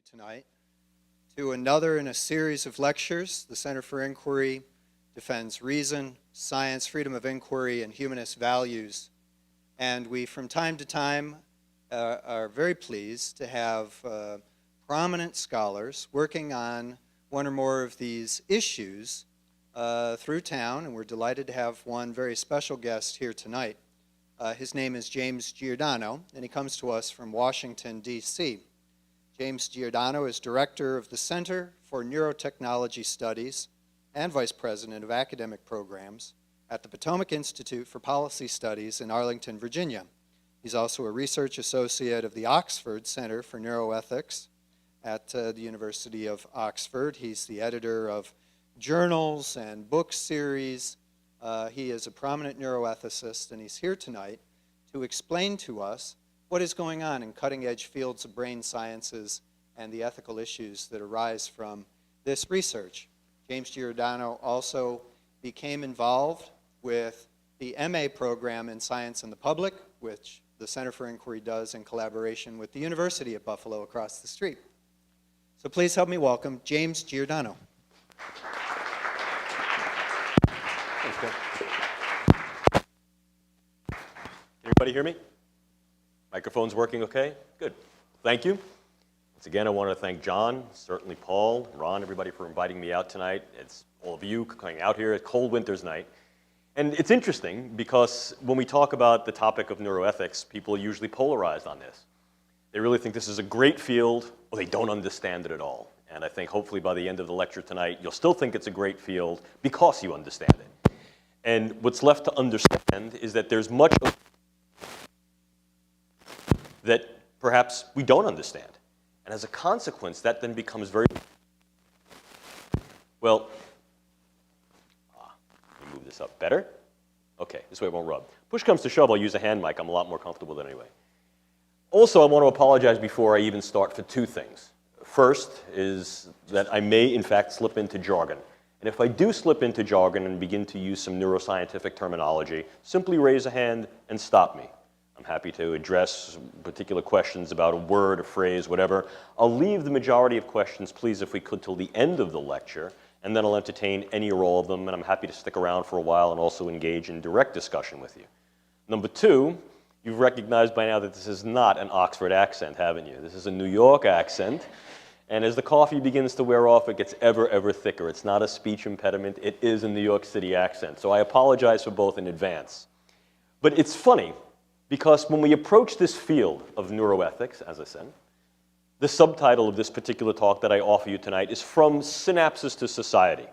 tonight to another in a series of lectures. The Center for Inquiry defends reason, science, freedom of inquiry, and humanist values. And we, from time to time, are very pleased to have prominent scholars working on one or more of these issues through town, and we're delighted to have one very special guest here tonight. His name is James Giordano, and he comes to us from Washington, D.C. James Giordano is director of the Center for Neurotechnology Studies and vice president of academic programs at the Potomac Institute for Policy Studies in Arlington, Virginia. He's also a research associate of the Oxford Center for Neuroethics at the University of Oxford. He's the editor of journals and book series. He is a prominent neuroethicist, and he's here tonight to explain to us what is going on in cutting-edge fields of brain sciences and the ethical issues that arise from this research. James Giordano also became involved with the MA program in Science and the Public, which the Center for Inquiry does in collaboration with the University of Buffalo across the street. So please help me welcome James Giordano. Everybody hear me? Microphone's working okay? Good. Thank you. Once again, I want to thank John, certainly Paul, Ron, everybody for inviting me out tonight. It's all of you coming out here. It's a cold winter's night. And it's interesting because when we talk about the topic of neuroethics, people are usually polarized on this. They really think this is a great field, or they don't understand it at all. And I think hopefully by the end of the lecture tonight, you'll still think it's a great field because you understand it. And what's left to understand is that there's much that perhaps we don't understand. And as a consequence, that then becomes very, well, let me move this up better. Okay, this way it won't rub. Push comes to shove, I'll use a hand mic. I'm a lot more comfortable than anyway. Also, I want to apologize before I even start for two things. First is that I may, in fact, slip into jargon. And if I do slip into jargon and begin to use some neuroscientific terminology, simply raise a hand and stop me. I'm happy to address particular questions about a word, a phrase, whatever. I'll leave the majority of questions, please, if we could, till the end of the lecture, and then I'll entertain any or all of them, and I'm happy to stick around for a while and also engage in direct discussion with you. Number two, you've recognized by now that this is not an Oxford accent, haven't you? This is a New York accent, and as the coffee begins to wear off, it gets ever thicker. It's not a speech impediment. It is a New York City accent, so I apologize for both in advance. But it's funny, because when we approach this field of neuroethics, as I said, the subtitle of this particular talk that I offer you tonight is From Synapses to Society.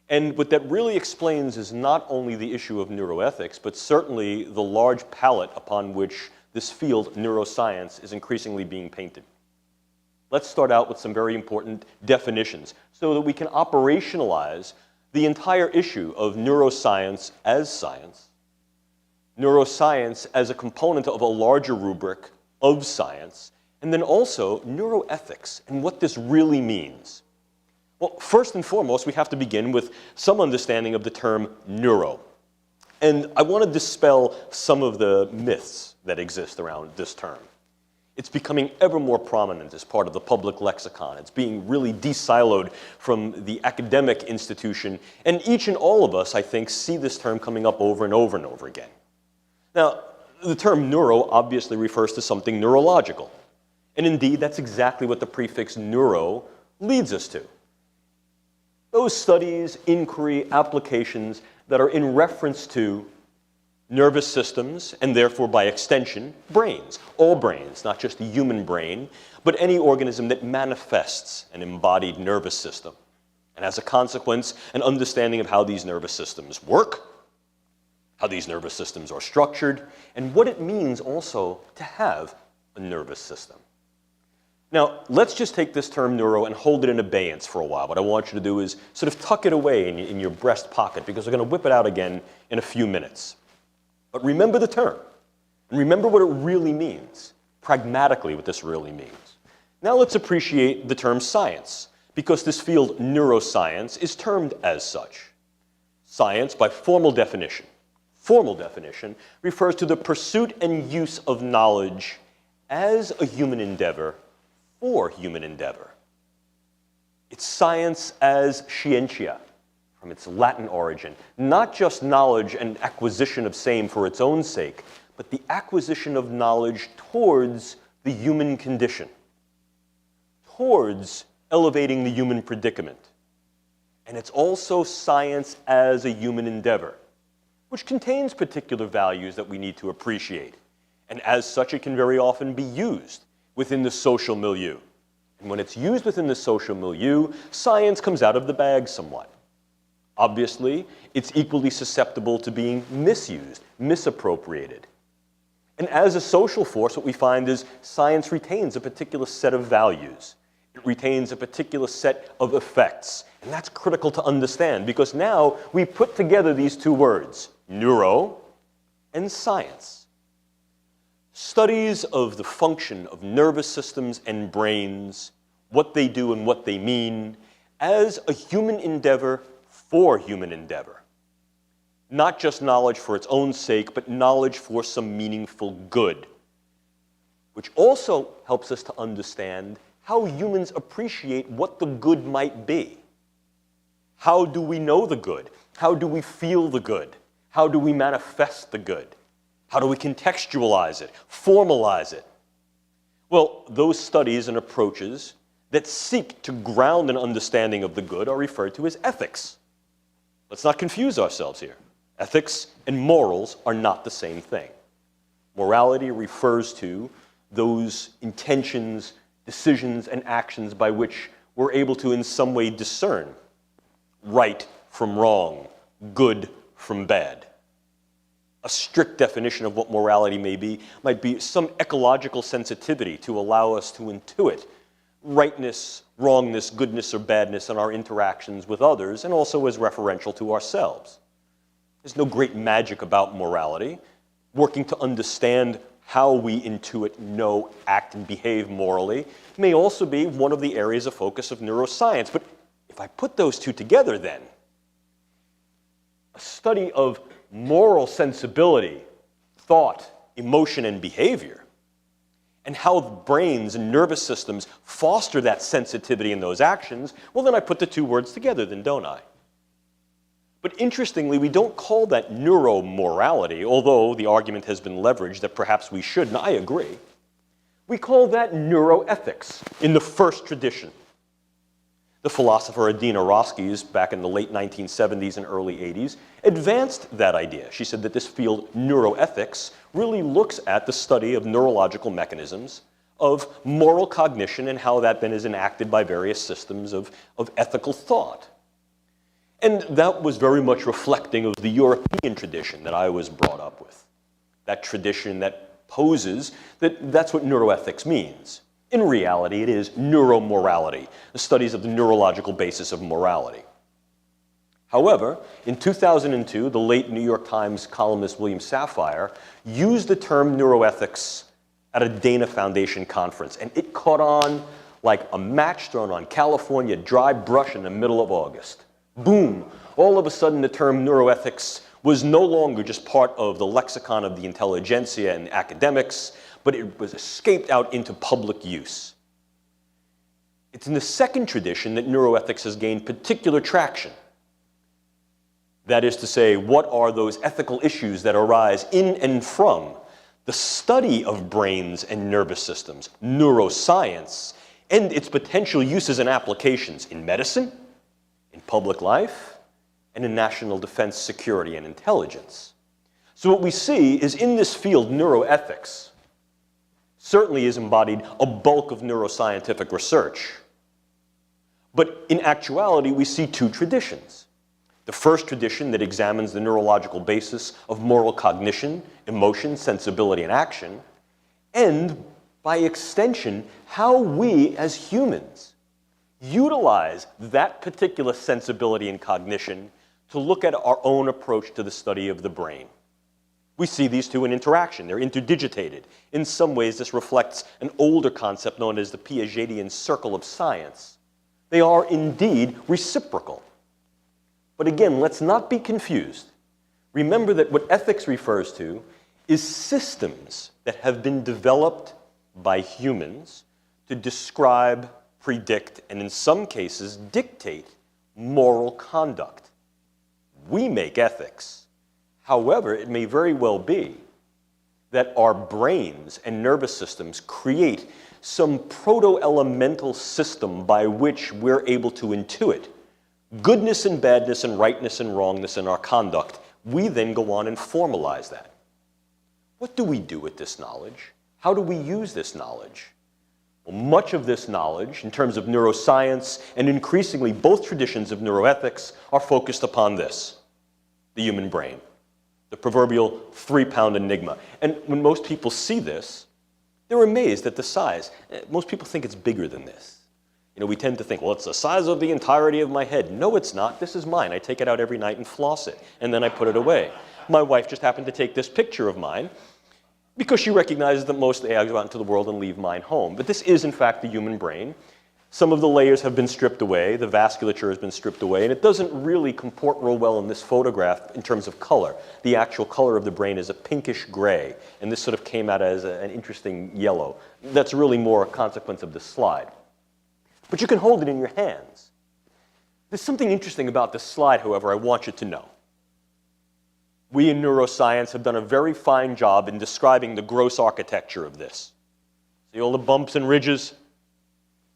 And what that really explains is not only the issue of neuroethics, but certainly the large palette upon which this field, neuroscience, is increasingly being painted. Let's start out with some very important definitions so that we can operationalize the entire issue of neuroscience as science, neuroscience as a component of a larger rubric of science, and then also neuroethics and what this really means. Well, first and foremost, we have to begin with some understanding of the term neuro. And I want to dispel some of the myths that exist around this term. It's becoming ever more prominent as part of the public lexicon. It's being really de-siloed from the academic institution, and each and all of us, I think, see this term coming up over and over and over again. Now, the term neuro obviously refers to something neurological. And indeed, that's exactly what the prefix neuro leads us to. Those studies, inquiry, applications that are in reference to nervous systems, and therefore by extension, brains. All brains, not just the human brain, but any organism that manifests an embodied nervous system. And as a consequence, an understanding of how these nervous systems work, how these nervous systems are structured, and what it means also to have a nervous system. Now, let's just take this term neuro and hold it in abeyance for a while. What I want you to do is sort of tuck it away in your breast pocket, because we're going to whip it out again in a few minutes. But remember the term, and remember what it really means, pragmatically what this really means. Now let's appreciate the term science, because this field, neuroscience, is termed as such. Science, by formal definition, refers to the pursuit and use of knowledge as a human endeavor for human endeavor. It's science as scientia, from its Latin origin, not just knowledge and acquisition of same for its own sake, but the acquisition of knowledge towards the human condition, towards elevating the human predicament. And it's also science as a human endeavor, which contains particular values that we need to appreciate. And as such, it can very often be used within the social milieu. And when it's used within the social milieu, science comes out of the bag somewhat. Obviously, it's equally susceptible to being misused, misappropriated. And as a social force, what we find is science retains a particular set of values. It retains a particular set of effects. And that's critical to understand, because now we put together these two words, neuro and science. Studies of the function of nervous systems and brains, what they do and what they mean, as a human endeavor for human endeavor. Not just knowledge for its own sake, but knowledge for some meaningful good, which also helps us to understand how humans appreciate what the good might be. How do we know the good? How do we feel the good? How do we manifest the good? How do we contextualize it, formalize it? Well, those studies and approaches that seek to ground an understanding of the good are referred to as ethics. Let's not confuse ourselves here. Ethics and morals are not the same thing. Morality refers to those intentions, decisions, and actions by which we're able to in some way discern right from wrong, good from bad. A strict definition of what morality might be some ecological sensitivity to allow us to intuit rightness, wrongness, goodness, or badness in our interactions with others, and also as referential to ourselves. There's no great magic about morality. Working to understand how we intuit, know, act, and behave morally may also be one of the areas of focus of neuroscience. But if I put those two together then, a study of moral sensibility, thought, emotion, and behavior, and how brains and nervous systems foster that sensitivity in those actions, well, then I put the two words together, then don't I? But interestingly, we don't call that neuromorality, although the argument has been leveraged that perhaps we should, and I agree. We call that neuroethics in the first tradition. The philosopher Adina Roskies, back in the late 1970s and early 80s, advanced that idea. She said that this field, neuroethics, really looks at the study of neurological mechanisms of moral cognition and how that then is enacted by various systems of ethical thought. And that was very much reflecting of the European tradition that I was brought up with. That tradition that poses that that's what neuroethics means. In reality, it is neuromorality, the studies of the neurological basis of morality. However, in 2002, the late New York Times columnist William Safire used the term neuroethics at a Dana Foundation conference, and it caught on like a match thrown on California dry brush in the middle of August. Boom! All of a sudden, the term neuroethics was no longer just part of the lexicon of the intelligentsia and academics, but it was escaped out into public use. It's in the second tradition that neuroethics has gained particular traction. That is to say, what are those ethical issues that arise in and from the study of brains and nervous systems, neuroscience, and its potential uses and applications in medicine, in public life, and in national defense, security, and intelligence. So what we see is in this field, neuroethics certainly is embodied a bulk of neuroscientific research. But in actuality, we see two traditions. The first tradition that examines the neurological basis of moral cognition, emotion, sensibility, and action, and by extension, how we as humans utilize that particular sensibility and cognition to look at our own approach to the study of the brain. We see these two in interaction. They're interdigitated. In some ways, this reflects an older concept known as the Piagetian circle of science. They are indeed reciprocal. But again, let's not be confused. Remember that what ethics refers to is systems that have been developed by humans to describe, predict, and in some cases dictate moral conduct. We make ethics. However, it may very well be that our brains and nervous systems create some proto-elemental system by which we're able to intuit goodness and badness and rightness and wrongness in our conduct. We then go on and formalize that. What do we do with this knowledge? How do we use this knowledge? Well, much of this knowledge, in terms of neuroscience, and increasingly both traditions of neuroethics, are focused upon this: the human brain, the proverbial 3-pound enigma. And when most people see this, they're amazed at the size. Most people think it's bigger than this. You know, we tend to think, well, it's the size of the entirety of my head. No, it's not. This is mine. I take it out every night and floss it, and then I put it away. My wife just happened to take this picture of mine because she recognizes that most I go out into the world and leave mine home. But this is, in fact, the human brain. Some of the layers have been stripped away. The vasculature has been stripped away. And it doesn't really comport real well in this photograph in terms of color. The actual color of the brain is a pinkish gray. And this sort of came out as an interesting yellow. That's really more a consequence of the slide. But you can hold it in your hands. There's something interesting about this slide, however, I want you to know. We in neuroscience have done a very fine job in describing the gross architecture of this. See all the bumps and ridges?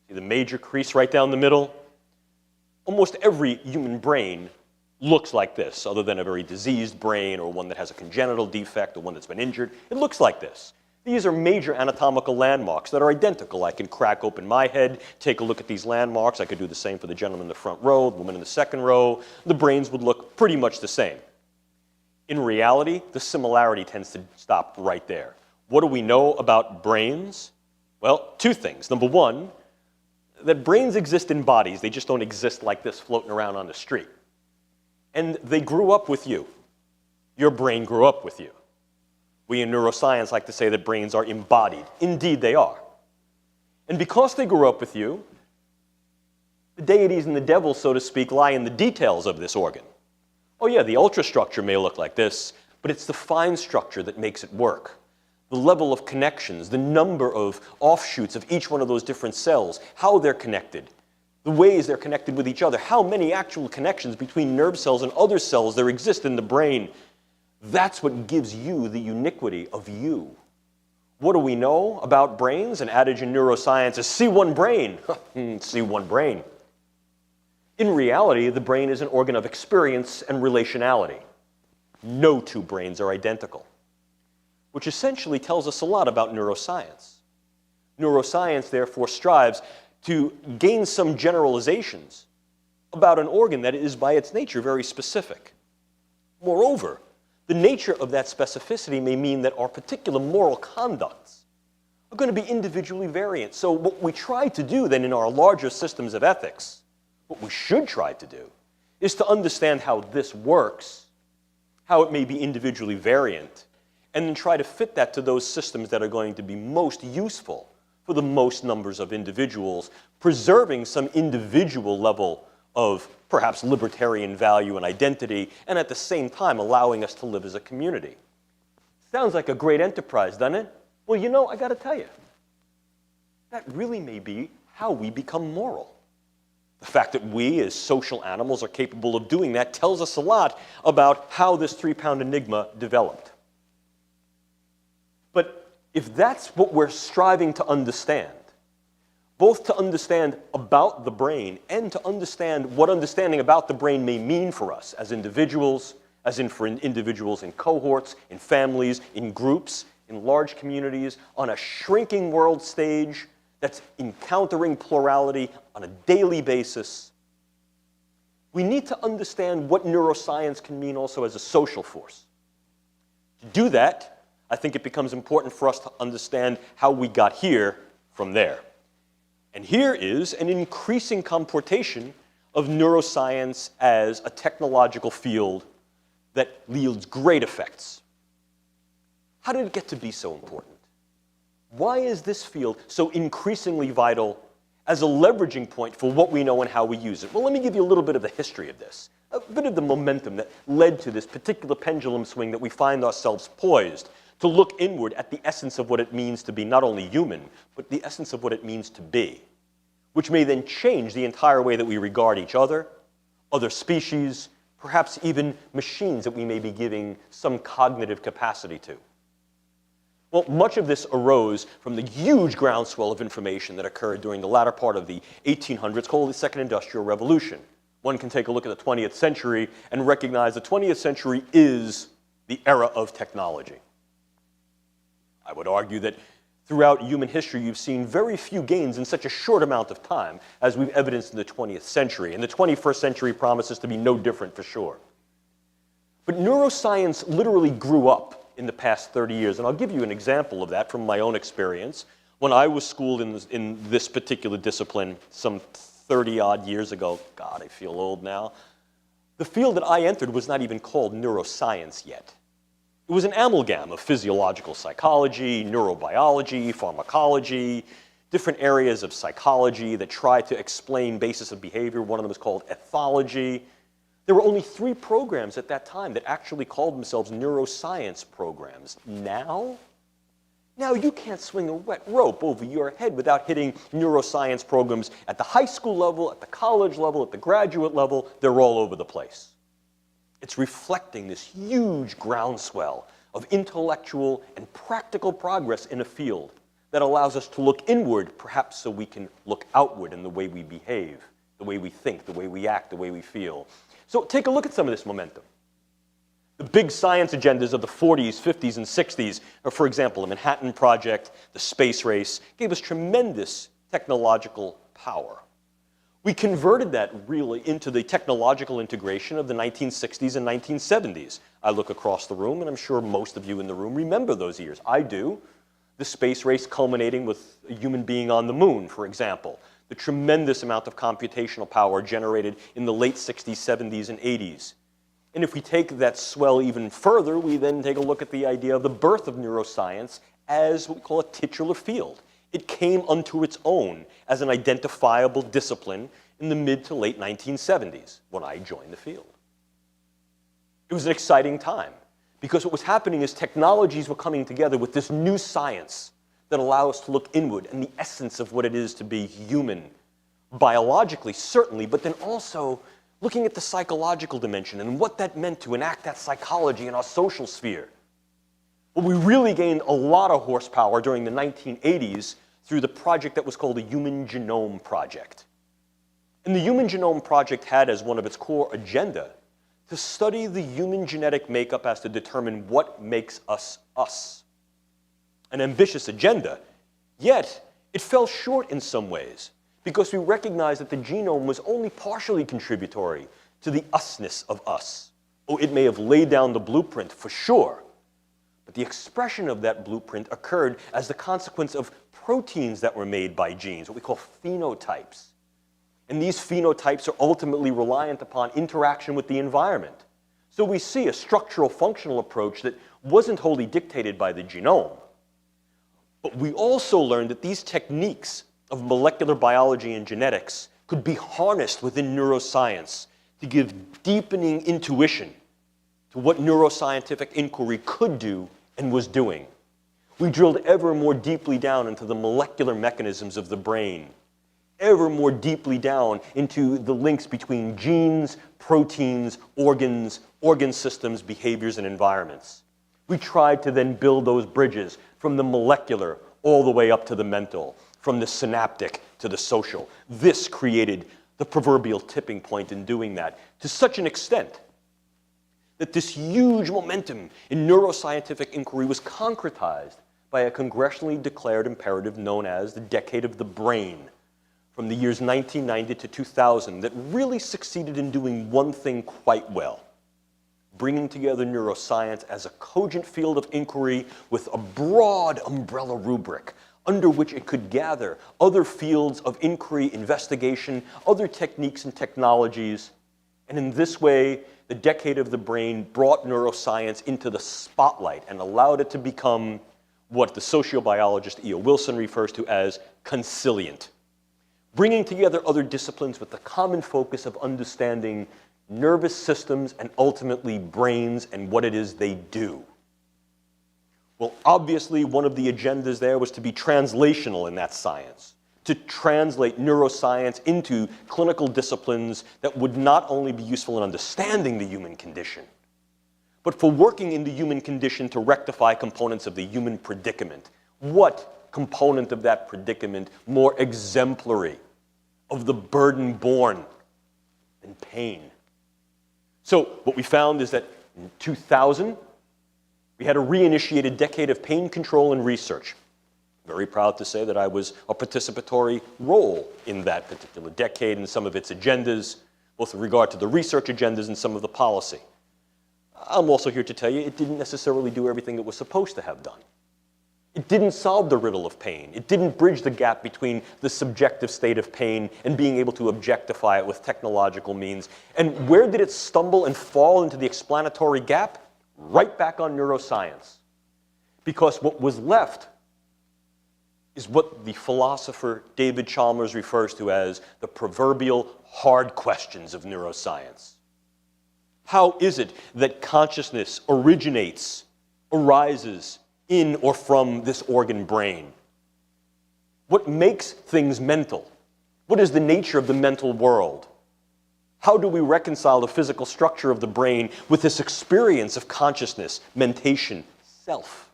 See the major crease right down the middle? Almost every human brain looks like this, other than a very diseased brain or one that has a congenital defect or one that's been injured. It looks like this. These are major anatomical landmarks that are identical. I can crack open my head, take a look at these landmarks. I could do the same for the gentleman in the front row, the woman in the second row. The brains would look pretty much the same. In reality, the similarity tends to stop right there. What do we know about brains? Well, two things. Number one, that brains exist in bodies. They just don't exist like this floating around on the street. And they grew up with you. Your brain grew up with you. We in neuroscience like to say that brains are embodied. Indeed, they are. And because they grew up with you, the deities and the devil, so to speak, lie in the details of this organ. Oh yeah, the ultrastructure may look like this, but it's the fine structure that makes it work. The level of connections, the number of offshoots of each one of those different cells, how they're connected, the ways they're connected with each other, how many actual connections between nerve cells and other cells there exist in the brain. That's what gives you the uniquity of you. What do we know about brains? An adage in neuroscience is see one brain. See one brain. In reality, the brain is an organ of experience and relationality. No two brains are identical, which essentially tells us a lot about neuroscience. Neuroscience, therefore, strives to gain some generalizations about an organ that is, by its nature, very specific. Moreover, the nature of that specificity may mean that our particular moral conducts are going to be individually variant. So what we try to do then in our larger systems of ethics, what we should try to do, is to understand how this works, how it may be individually variant, and then try to fit that to those systems that are going to be most useful for the most numbers of individuals, preserving some individual level of perhaps libertarian value and identity, and at the same time allowing us to live as a community. Sounds like a great enterprise, doesn't it? Well, you know, I got to tell you, that really may be how we become moral. The fact that we as social animals are capable of doing that tells us a lot about how this 3-pound enigma developed. But if that's what we're striving to understand, both to understand about the brain and to understand what understanding about the brain may mean for us as individuals, as in for individuals in cohorts, in families, in groups, in large communities, on a shrinking world stage that's encountering plurality on a daily basis, we need to understand what neuroscience can mean also as a social force. To do that, I think it becomes important for us to understand how we got here from there. And here is an increasing comportation of neuroscience as a technological field that yields great effects. How did it get to be so important? Why is this field so increasingly vital as a leveraging point for what we know and how we use it? Well, let me give you a little bit of the history of this, a bit of the momentum that led to this particular pendulum swing that we find ourselves poised to look inward at the essence of what it means to be not only human, but the essence of what it means to be, which may then change the entire way that we regard each other species, perhaps even machines that we may be giving some cognitive capacity to. Well, much of this arose from the huge groundswell of information that occurred during the latter part of the 1800s, called the Second Industrial Revolution. One can take a look at the 20th century and recognize the 20th century is the era of technology. I would argue that throughout human history, you've seen very few gains in such a short amount of time as we've evidenced in the 20th century. And the 21st century promises to be no different for sure. But neuroscience literally grew up in the past 30 years. And I'll give you an example of that from my own experience. When I was schooled in this particular discipline some 30-odd years ago, God, I feel old now, the field that I entered was not even called neuroscience yet. It was an amalgam of physiological psychology, neurobiology, pharmacology, different areas of psychology that try to explain basis of behavior. One of them is called ethology. There were only 3 programs at that time that actually called themselves neuroscience programs. Now you can't swing a wet rope over your head without hitting neuroscience programs at the high school level, at the college level, at the graduate level. They're all over the place. It's reflecting this huge groundswell of intellectual and practical progress in a field that allows us to look inward, perhaps so we can look outward in the way we behave, the way we think, the way we act, the way we feel. So take a look at some of this momentum. The big science agendas of the 40s, 50s, and 60s are, for example, the Manhattan Project, the space race, gave us tremendous technological power. We converted that really into the technological integration of the 1960s and 1970s. I look across the room, and I'm sure most of you in the room remember those years. I do. The space race culminating with a human being on the moon, for example. The tremendous amount of computational power generated in the late 60s, 70s, and 80s. And if we take that swell even further, we then take a look at the idea of the birth of neuroscience as what we call a titular field. It came unto its own as an identifiable discipline in the mid to late 1970s when I joined the field. It was an exciting time because what was happening is technologies were coming together with this new science that allow us to look inward and the essence of what it is to be human, biologically certainly, but then also looking at the psychological dimension and what that meant to enact that psychology in our social sphere. Well, we really gained a lot of horsepower during the 1980s through the project that was called the Human Genome Project. And the Human Genome Project had as one of its core agenda to study the human genetic makeup as to determine what makes us us. An ambitious agenda, yet it fell short in some ways because we recognized that the genome was only partially contributory to the usness of us. Oh, it may have laid down the blueprint for sure, but the expression of that blueprint occurred as the consequence of proteins that were made by genes, what we call phenotypes. And these phenotypes are ultimately reliant upon interaction with the environment. So we see a structural functional approach that wasn't wholly dictated by the genome. But we also learned that these techniques of molecular biology and genetics could be harnessed within neuroscience to give deepening intuition to what neuroscientific inquiry could do and was doing. We drilled ever more deeply down into the molecular mechanisms of the brain, ever more deeply down into the links between genes, proteins, organs, organ systems, behaviors, and environments. We tried to then build those bridges from the molecular all the way up to the mental, from the synaptic to the social. This created the proverbial tipping point in doing that to such an extent that this huge momentum in neuroscientific inquiry was concretized by a congressionally declared imperative known as the Decade of the Brain from the years 1990 to 2000 that really succeeded in doing one thing quite well: bringing together neuroscience as a cogent field of inquiry with a broad umbrella rubric under which it could gather other fields of inquiry, investigation, other techniques and technologies. And in this way, the Decade of the Brain brought neuroscience into the spotlight and allowed it to become what the sociobiologist E.O. Wilson refers to as consilient, bringing together other disciplines with the common focus of understanding nervous systems and ultimately brains and what it is they do. Well, obviously, one of the agendas there was to be translational in that science, to translate neuroscience into clinical disciplines that would not only be useful in understanding the human condition, but for working in the human condition to rectify components of the human predicament. What component of that predicament more exemplary of the burden borne than pain? So what we found is that in 2000, we had a reinitiated decade of pain control and research. Very proud to say that I was a participatory role in that particular decade and some of its agendas, both with regard to the research agendas and some of the policy. I'm also here to tell you it didn't necessarily do everything it was supposed to have done. It didn't solve the riddle of pain. It didn't bridge the gap between the subjective state of pain and being able to objectify it with technological means. And where did it stumble and fall into the explanatory gap? Right back on neuroscience. Because what was left is what the philosopher David Chalmers refers to as the proverbial hard questions of neuroscience. How is it that consciousness originates, arises in or from this organ brain? What makes things mental? What is the nature of the mental world? How do we reconcile the physical structure of the brain with this experience of consciousness, mentation, self?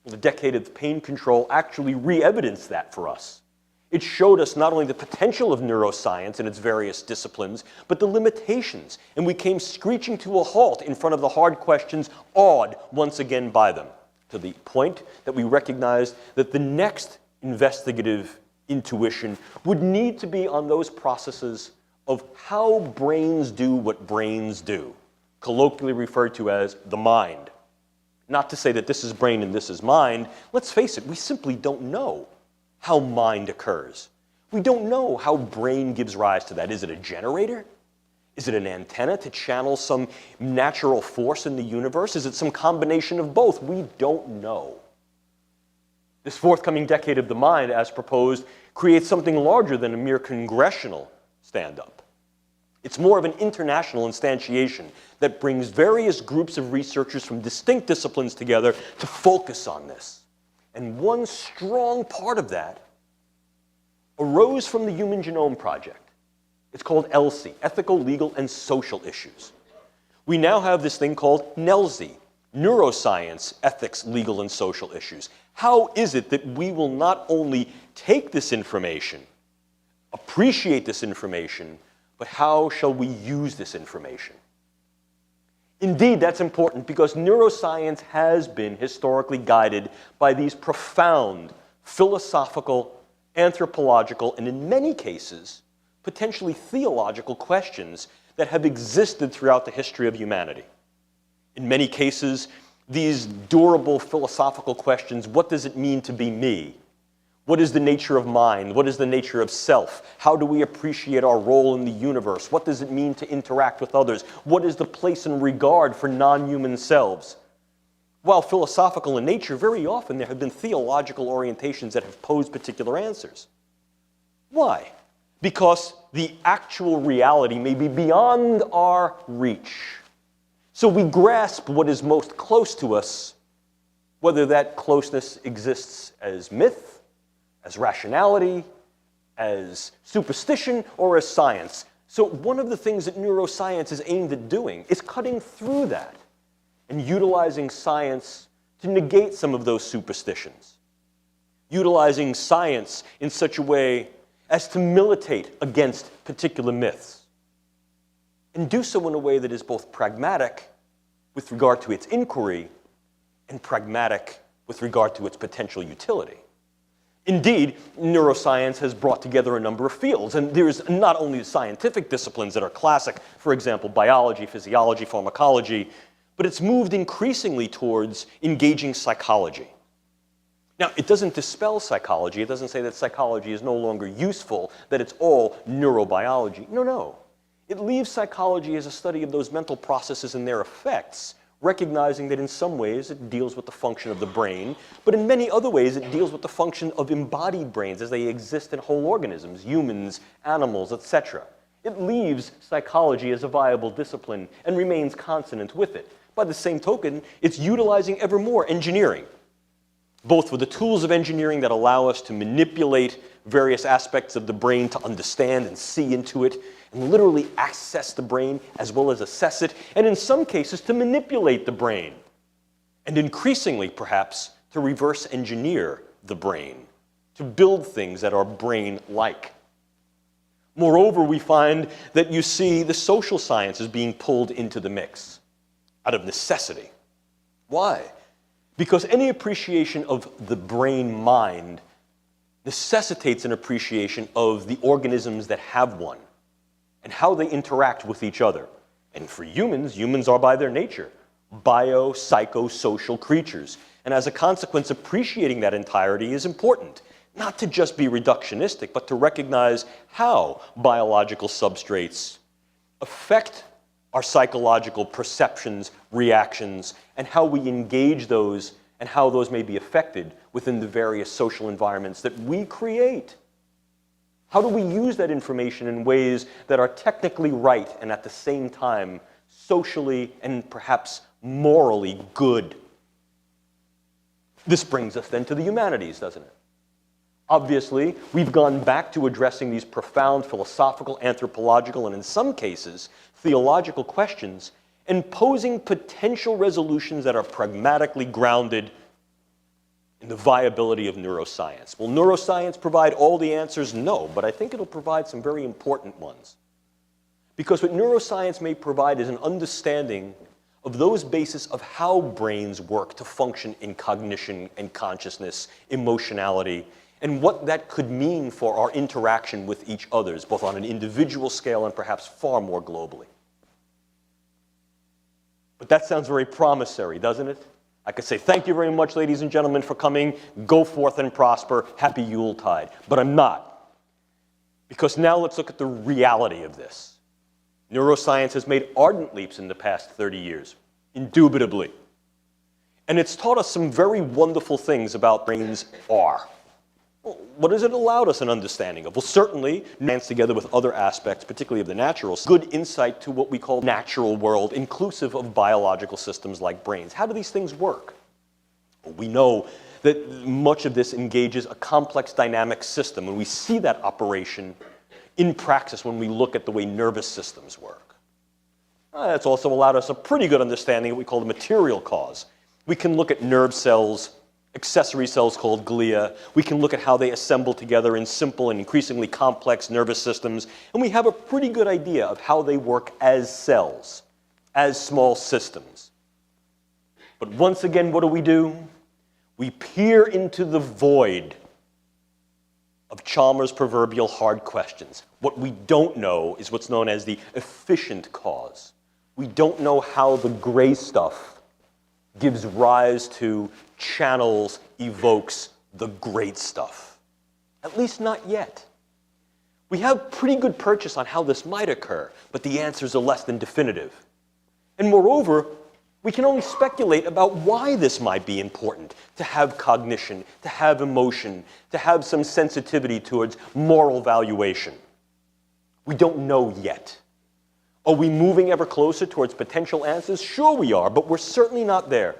The decade of pain control actually re-evidenced that for us. It showed us not only the potential of neuroscience and its various disciplines, but the limitations, and we came screeching to a halt in front of the hard questions, awed once again by them, to the point that we recognized that the next investigative intuition would need to be on those processes of how brains do what brains do, colloquially referred to as the mind. Not to say that this is brain and this is mind. Let's face it, we simply don't know how mind occurs. We don't know how brain gives rise to that. Is it a generator? Is it an antenna to channel some natural force in the universe? Is it some combination of both? We don't know. This forthcoming decade of the mind, as proposed, creates something larger than a mere congressional stand-up. It's more of an international instantiation that brings various groups of researchers from distinct disciplines together to focus on this. And one strong part of that arose from the Human Genome Project. It's called ELSI, Ethical, Legal, and Social Issues. We now have this thing called NELSI, Neuroscience, Ethics, Legal, and Social Issues. How is it that we will not only take this information, appreciate this information, but how shall we use this information? Indeed, that's important because neuroscience has been historically guided by these profound philosophical, anthropological, and in many cases, potentially theological questions that have existed throughout the history of humanity. In many cases, these durable philosophical questions, what does it mean to be me? What is the nature of mind? What is the nature of self? How do we appreciate our role in the universe? What does it mean to interact with others? What is the place and regard for non-human selves? While philosophical in nature, very often there have been theological orientations that have posed particular answers. Why? Because the actual reality may be beyond our reach. So we grasp what is most close to us, whether that closeness exists as myth, as rationality, as superstition, or as science. So one of the things that neuroscience is aimed at doing is cutting through that and utilizing science to negate some of those superstitions. Utilizing science in such a way as to militate against particular myths. And do so in a way that is both pragmatic with regard to its inquiry and pragmatic with regard to its potential utility. Indeed, neuroscience has brought together a number of fields, and there's not only the scientific disciplines that are classic, for example, biology, physiology, pharmacology, but it's moved increasingly towards engaging psychology. Now, it doesn't dispel psychology. It doesn't say that psychology is no longer useful, that it's all neurobiology. No. It leaves psychology as a study of those mental processes and their effects, recognizing that in some ways it deals with the function of the brain, but in many other ways it deals with the function of embodied brains as they exist in whole organisms, humans, animals, etc. It leaves psychology as a viable discipline and remains consonant with it. By the same token, it's utilizing ever more engineering, both for the tools of engineering that allow us to manipulate various aspects of the brain to understand and see into it, and literally access the brain as well as assess it, and in some cases to manipulate the brain, and increasingly perhaps to reverse engineer the brain, to build things that are brain-like. Moreover, we find that you see the social sciences being pulled into the mix out of necessity. Why? Because any appreciation of the brain-mind necessitates an appreciation of the organisms that have one and how they interact with each other. And for humans, humans are by their nature bio-psychosocial creatures. And as a consequence, appreciating that entirety is important. Not to just be reductionistic, but to recognize how biological substrates affect our psychological perceptions, reactions, and how we engage those and how those may be affected within the various social environments that we create. How do we use that information in ways that are technically right and at the same time socially and perhaps morally good? This brings us then to the humanities, doesn't it? Obviously, we've gone back to addressing these profound philosophical, anthropological, and in some cases, theological questions and posing potential resolutions that are pragmatically grounded in the viability of neuroscience. Will neuroscience provide all the answers? No, but I think it'll provide some very important ones. Because what neuroscience may provide is an understanding of those bases of how brains work to function in cognition and consciousness, emotionality, and what that could mean for our interaction with each other, both on an individual scale and perhaps far more globally. But that sounds very promissory, doesn't it? I could say, thank you very much, ladies and gentlemen, for coming. Go forth and prosper. Happy Yuletide. But I'm not. Because now let's look at the reality of this. Neuroscience has made ardent leaps in the past 30 years, indubitably. And it's taught us some very wonderful things about brains are. Well, what has it allowed us an understanding of? Well, certainly, science together with other aspects, particularly of the natural, good insight to what we call natural world, inclusive of biological systems like brains. How do these things work? Well, we know that much of this engages a complex dynamic system, and we see that operation in praxis when we look at the way nervous systems work. That's also allowed us a pretty good understanding of what we call the material cause. We can look at nerve cells, accessory cells called glia. We can look at how they assemble together in simple and increasingly complex nervous systems, and we have a pretty good idea of how they work as cells, as small systems. But once again, what do? We peer into the void of Chalmers' proverbial hard questions. What we don't know is what's known as the efficient cause. We don't know how the gray stuff gives rise to, channels, evokes the great stuff. At least not yet. We have pretty good purchase on how this might occur, but the answers are less than definitive. And moreover, we can only speculate about why this might be important, to have cognition, to have emotion, to have some sensitivity towards moral valuation. We don't know yet. Are we moving ever closer towards potential answers? Sure we are, but we're certainly not there.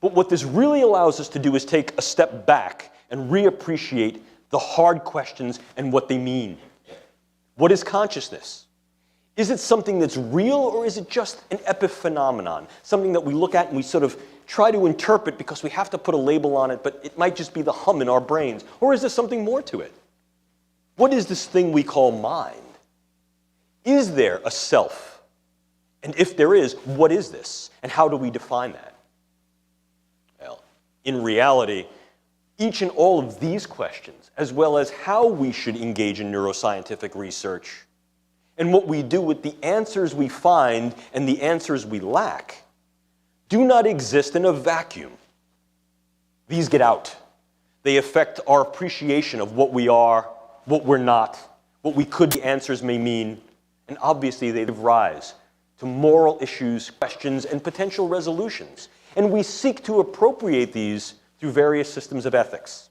But what this really allows us to do is take a step back and reappreciate the hard questions and what they mean. What is consciousness? Is it something that's real, or is it just an epiphenomenon? Something that we look at and we sort of try to interpret because we have to put a label on it, but it might just be the hum in our brains. Or is there something more to it? What is this thing we call mind? Is there a self? And if there is, what is this? And how do we define that? Well, in reality, each and all of these questions, as well as how we should engage in neuroscientific research, and what we do with the answers we find and the answers we lack, do not exist in a vacuum. These get out. They affect our appreciation of what we are, what we're not, what we could the answers may mean, and obviously they give rise to moral issues, questions, and potential resolutions. And we seek to appropriate these through various systems of ethics.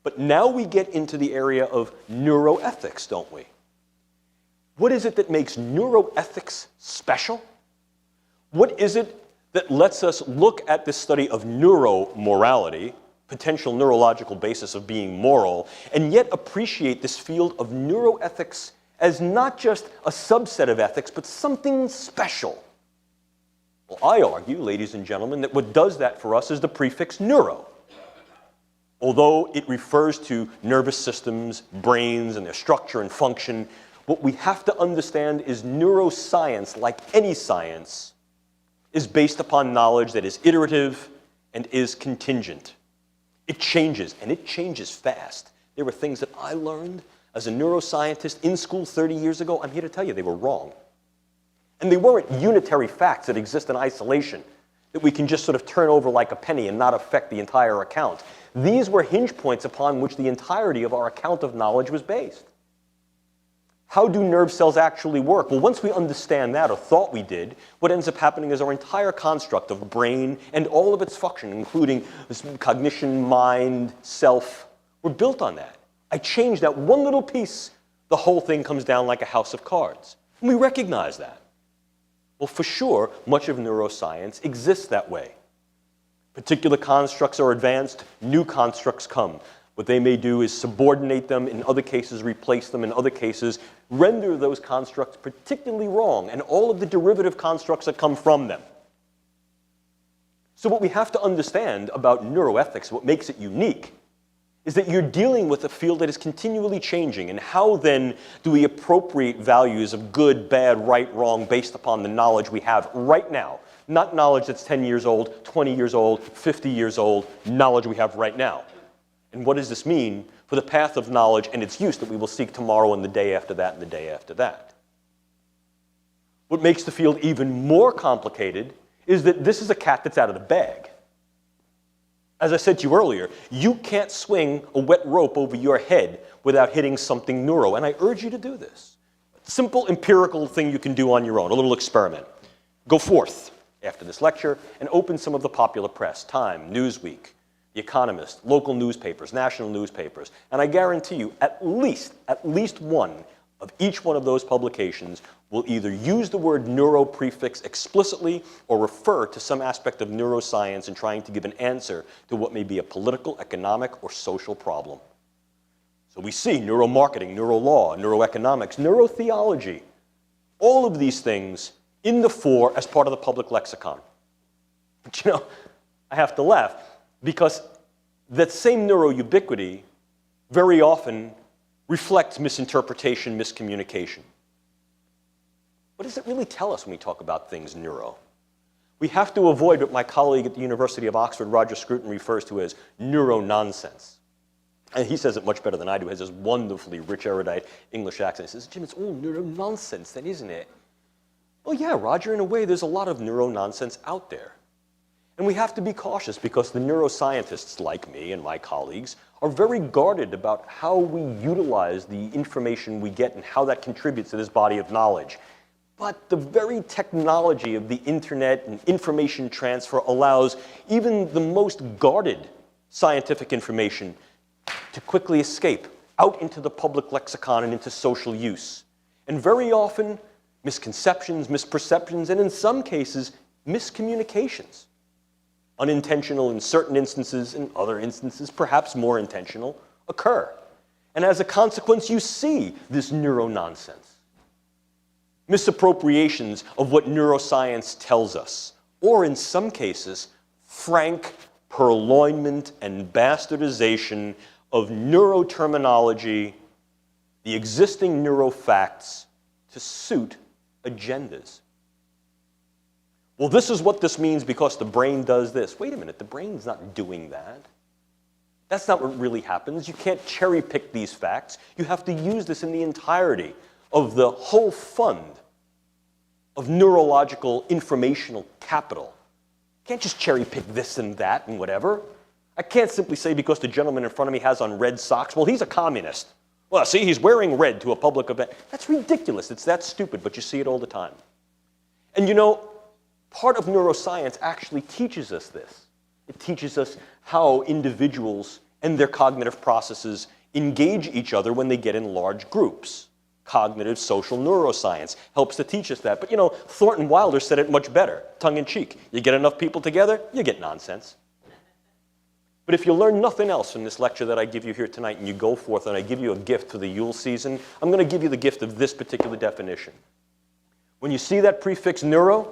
But now we get into the area of neuroethics, don't we? What is it that makes neuroethics special? What is it that lets us look at this study of neuromorality, potential neurological basis of being moral, and yet appreciate this field of neuroethics as not just a subset of ethics, but something special? Well, I argue, ladies and gentlemen, that what does that for us is the prefix neuro. Although it refers to nervous systems, brains, and their structure and function, what we have to understand is neuroscience, like any science, is based upon knowledge that is iterative and is contingent. It changes, and it changes fast. There were things that I learned as a neuroscientist in school 30 years ago. I'm here to tell you they were wrong. And they weren't unitary facts that exist in isolation, that we can just sort of turn over like a penny and not affect the entire account. These were hinge points upon which the entirety of our account of knowledge was based. How do nerve cells actually work? Well, once we understand that, or thought we did, what ends up happening is our entire construct of brain and all of its function, including cognition, mind, self, were built on that. I change that one little piece, the whole thing comes down like a house of cards. And we recognize that. Well, for sure, much of neuroscience exists that way. Particular constructs are advanced, new constructs come. What they may do is subordinate them, in other cases replace them, in other cases render those constructs particularly wrong, and all of the derivative constructs that come from them. So what we have to understand about neuroethics, what makes it unique, is that you're dealing with a field that is continually changing, and how then do we appropriate values of good, bad, right, wrong based upon the knowledge we have right now? Not knowledge that's 10 years old, 20 years old, 50 years old, knowledge we have right now. And what does this mean for the path of knowledge and its use that we will seek tomorrow and the day after that and the day after that? What makes the field even more complicated is that this is a cat that's out of the bag. As I said to you earlier, you can't swing a wet rope over your head without hitting something neuro, and I urge you to do this. A simple empirical thing you can do on your own, a little experiment. Go forth after this lecture and open some of the popular press, Time, Newsweek, The Economist, local newspapers, national newspapers, and I guarantee you at least one of each one of those publications will either use the word neuro prefix explicitly or refer to some aspect of neuroscience in trying to give an answer to what may be a political, economic, or social problem. So we see neuromarketing, neurolaw, neuroeconomics, neurotheology, all of these things in the fore as part of the public lexicon. But you know, I have to laugh because that same neuroubiquity very often reflects misinterpretation, miscommunication. What does it really tell us when we talk about things neuro? We have to avoid what my colleague at the University of Oxford, Roger Scruton, refers to as neuro-nonsense. And he says it much better than I do. He has this wonderfully rich, erudite English accent. He says, Jim, it's all neuro-nonsense then, isn't it? Well, yeah, Roger, in a way, there's a lot of neuro-nonsense out there. And we have to be cautious because the neuroscientists like me and my colleagues are very guarded about how we utilize the information we get and how that contributes to this body of knowledge. But the very technology of the internet and information transfer allows even the most guarded scientific information to quickly escape out into the public lexicon and into social use. And very often, misconceptions, misperceptions, and in some cases, miscommunications. Unintentional in certain instances, in other instances, perhaps more intentional, occur. And as a consequence, you see this neuro-nonsense. Misappropriations of what neuroscience tells us, or in some cases, frank purloinment and bastardization of neuroterminology, the existing neurofacts, to suit agendas. Well, this is what this means because the brain does this. Wait a minute, the brain's not doing that. That's not what really happens. You can't cherry pick these facts. You have to use this in the entirety of the whole fund of neurological informational capital. You can't just cherry pick this and that and whatever. I can't simply say because the gentleman in front of me has on red socks, well, he's a communist. Well, see, he's wearing red to a public event. That's ridiculous. It's that stupid, but you see it all the time. And you know, part of neuroscience actually teaches us this. It teaches us how individuals and their cognitive processes engage each other when they get in large groups. Cognitive social neuroscience helps to teach us that. But you know, Thornton Wilder said it much better, tongue-in-cheek. You get enough people together, you get nonsense. But if you learn nothing else from this lecture that I give you here tonight and you go forth and I give you a gift for the Yule season, I'm going to give you the gift of this particular definition. When you see that prefix neuro,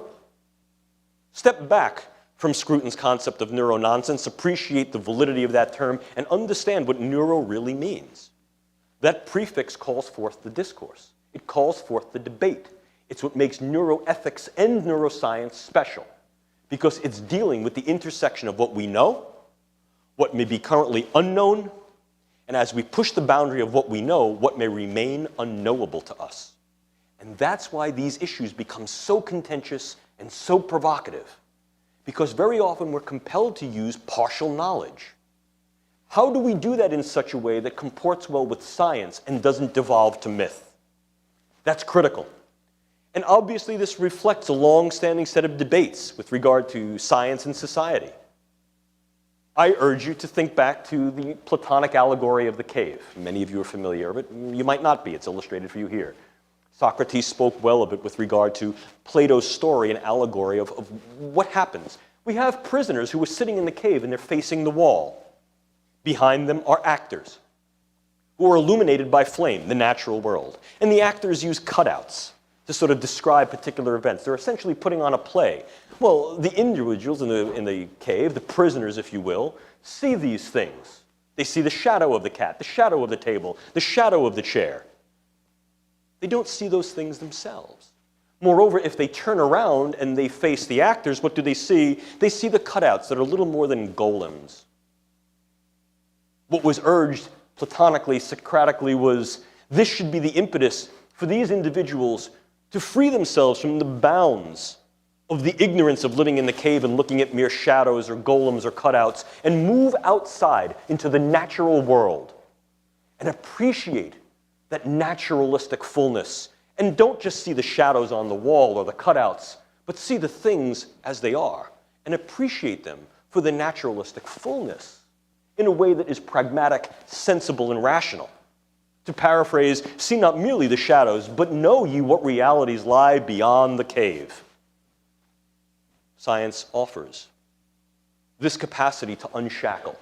step back from Scruton's concept of neuro-nonsense, appreciate the validity of that term, and understand what neuro really means. That prefix calls forth the discourse. It calls forth the debate. It's what makes neuroethics and neuroscience special, because it's dealing with the intersection of what we know, what may be currently unknown, and as we push the boundary of what we know, what may remain unknowable to us. And that's why these issues become so contentious and so provocative, because very often we're compelled to use partial knowledge. How do we do that in such a way that comports well with science and doesn't devolve to myth? That's critical. And obviously this reflects a long-standing set of debates with regard to science and society. I urge you to think back to the Platonic allegory of the cave. Many of you are familiar with it. You might not be. It's illustrated for you here. Socrates spoke well of it with regard to Plato's story and allegory of what happens. We have prisoners who are sitting in the cave and they're facing the wall. Behind them are actors who are illuminated by flame, the natural world. And the actors use cutouts to sort of describe particular events. They're essentially putting on a play. Well, the individuals in the cave, the prisoners, if you will, see these things. They see the shadow of the cat, the shadow of the table, the shadow of the chair. They don't see those things themselves. Moreover, if they turn around and they face the actors, what do they see? They see the cutouts that are little more than golems. What was urged platonically, Socratically, was this should be the impetus for these individuals to free themselves from the bounds of the ignorance of living in the cave and looking at mere shadows or golems or cutouts and move outside into the natural world and appreciate that naturalistic fullness. And don't just see the shadows on the wall or the cutouts, but see the things as they are and appreciate them for the naturalistic fullness in a way that is pragmatic, sensible, and rational. To paraphrase, see not merely the shadows, but know ye what realities lie beyond the cave. Science offers this capacity to unshackle.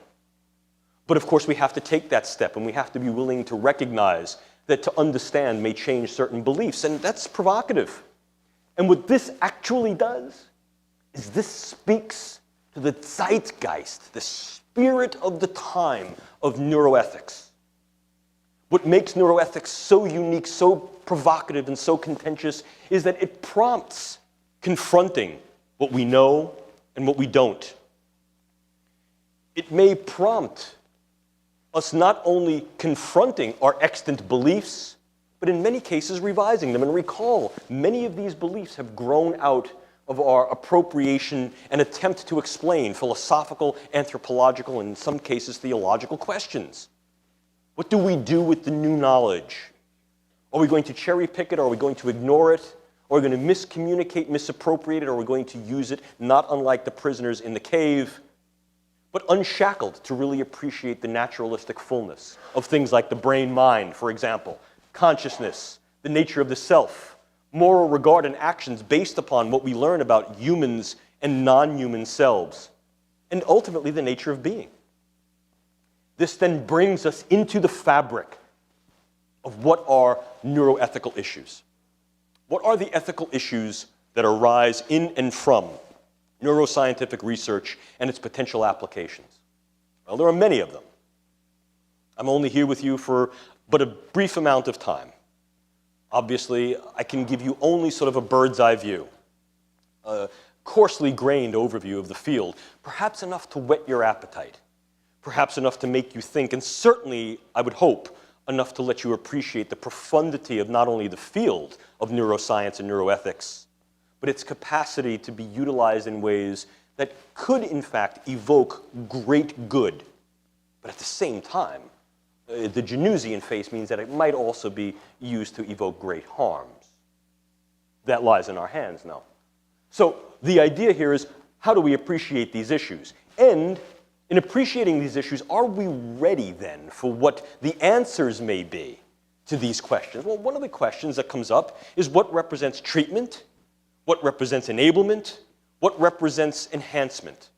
But of course we have to take that step and we have to be willing to recognize that to understand may change certain beliefs, and that's provocative. And what this actually does is this speaks to the zeitgeist, the spirit of the time of neuroethics. What makes neuroethics so unique, so provocative, and so contentious is that it prompts confronting what we know and what we don't. It may prompt us not only confronting our extant beliefs, but in many cases revising them. And recall, many of these beliefs have grown out of our appropriation and attempt to explain philosophical, anthropological, and in some cases theological questions. What do we do with the new knowledge? Are we going to cherry pick it? Are we going to ignore it? Are we going to miscommunicate, misappropriate it? Or are we going to use it, not unlike the prisoners in the cave, but unshackled to really appreciate the naturalistic fullness of things like the brain-mind, for example, consciousness, the nature of the self, moral regard and actions based upon what we learn about humans and non-human selves, and ultimately the nature of being. This then brings us into the fabric of what are neuroethical issues. What are the ethical issues that arise in and from neuroscientific research and its potential applications? Well, there are many of them. I'm only here with you for but a brief amount of time. Obviously, I can give you only sort of a bird's eye view, a coarsely grained overview of the field, perhaps enough to whet your appetite, perhaps enough to make you think, and certainly, I would hope, enough to let you appreciate the profundity of not only the field of neuroscience and neuroethics, but its capacity to be utilized in ways that could, in fact, evoke great good. But at the same time, the Janusian face means that it might also be used to evoke great harms. That lies in our hands now. So the idea here is, how do we appreciate these issues? And in appreciating these issues, are we ready then for what the answers may be to these questions? Well, one of the questions that comes up is what represents treatment, what represents enablement, what represents enhancement.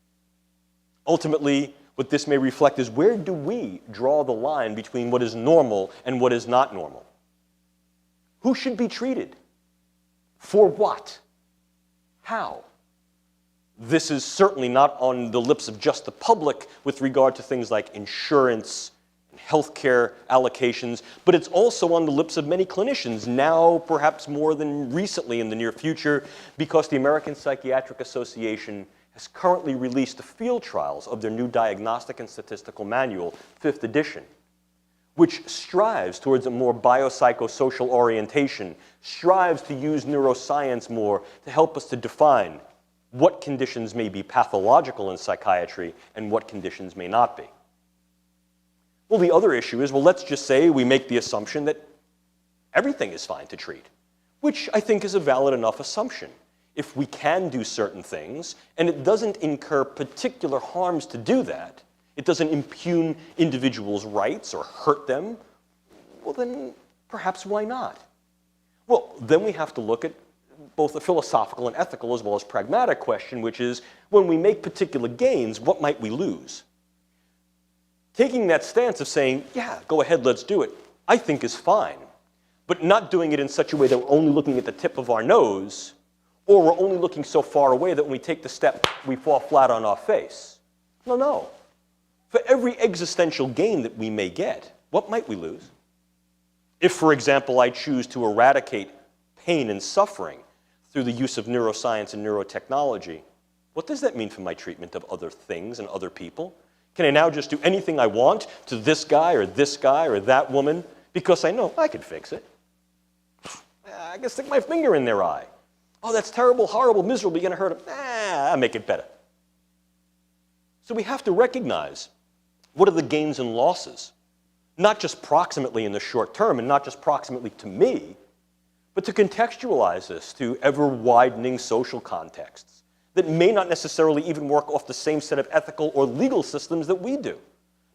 Ultimately, what this may reflect is where do we draw the line between what is normal and what is not normal? Who should be treated? For what? How? This is certainly not on the lips of just the public with regard to things like insurance, healthcare allocations, but it's also on the lips of many clinicians, now perhaps more than recently in the near future, because the American Psychiatric Association has currently released the field trials of their new Diagnostic and Statistical Manual, 5th edition, which strives towards a more biopsychosocial orientation, strives to use neuroscience more to help us to define what conditions may be pathological in psychiatry and what conditions may not be. Well, the other issue is, well, let's just say we make the assumption that everything is fine to treat, which I think is a valid enough assumption. If we can do certain things, and it doesn't incur particular harms to do that, it doesn't impugn individuals' rights or hurt them, well, then perhaps why not? Well, then we have to look at both a philosophical and ethical as well as pragmatic question, which is, when we make particular gains, what might we lose? Taking that stance of saying, yeah, go ahead, let's do it, I think is fine, but not doing it in such a way that we're only looking at the tip of our nose, or we're only looking so far away that when we take the step, we fall flat on our face. No. For every existential gain that we may get, what might we lose? If, for example, I choose to eradicate pain and suffering through the use of neuroscience and neurotechnology, what does that mean for my treatment of other things and other people? Can I now just do anything I want to this guy or that woman because I know I could fix it? I can stick my finger in their eye. Oh, that's terrible, horrible, miserable, you're going to hurt them. I'll make it better. So we have to recognize what are the gains and losses, not just proximately in the short term and not just proximately to me, but to contextualize this to ever-widening social contexts that may not necessarily even work off the same set of ethical or legal systems that we do.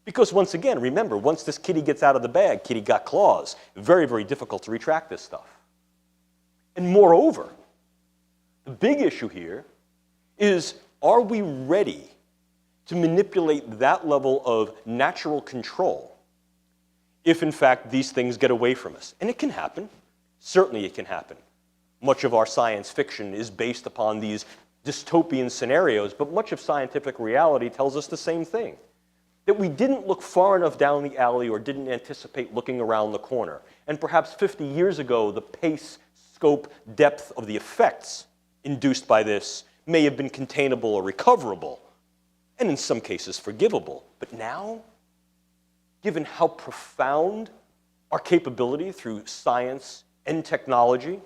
Because once again, remember, once this kitty gets out of the bag, kitty got claws. Very, very difficult to retract this stuff. And moreover, the big issue here is, are we ready to manipulate that level of natural control if, in fact, these things get away from us? And it can happen. Certainly it can happen. Much of our science fiction is based upon these dystopian scenarios, but much of scientific reality tells us the same thing. That we didn't look far enough down the alley or didn't anticipate looking around the corner. And perhaps 50 years ago, the pace, scope, depth of the effects induced by this may have been containable or recoverable, and in some cases forgivable. But now, given how profound our capability through science and technology,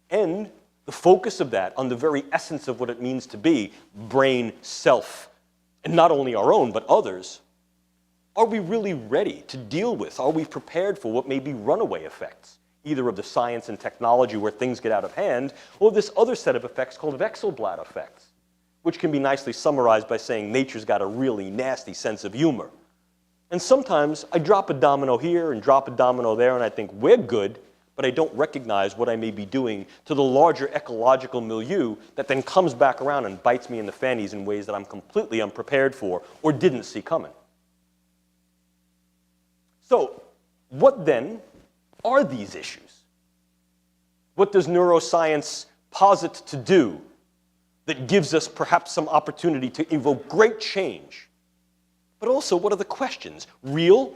and the focus of that on the very essence of what it means to be brain, self, and not only our own, but others, are we really ready to deal with, are we prepared for what may be runaway effects, either of the science and technology where things get out of hand, or this other set of effects called Wechselblatt effects, which can be nicely summarized by saying nature's got a really nasty sense of humor. And sometimes I drop a domino here and drop a domino there, and I think we're good, but I don't recognize what I may be doing to the larger ecological milieu that then comes back around and bites me in the fannies in ways that I'm completely unprepared for or didn't see coming. So, what then are these issues? What does neuroscience posit to do that gives us perhaps some opportunity to evoke great change? But also, what are the questions? Real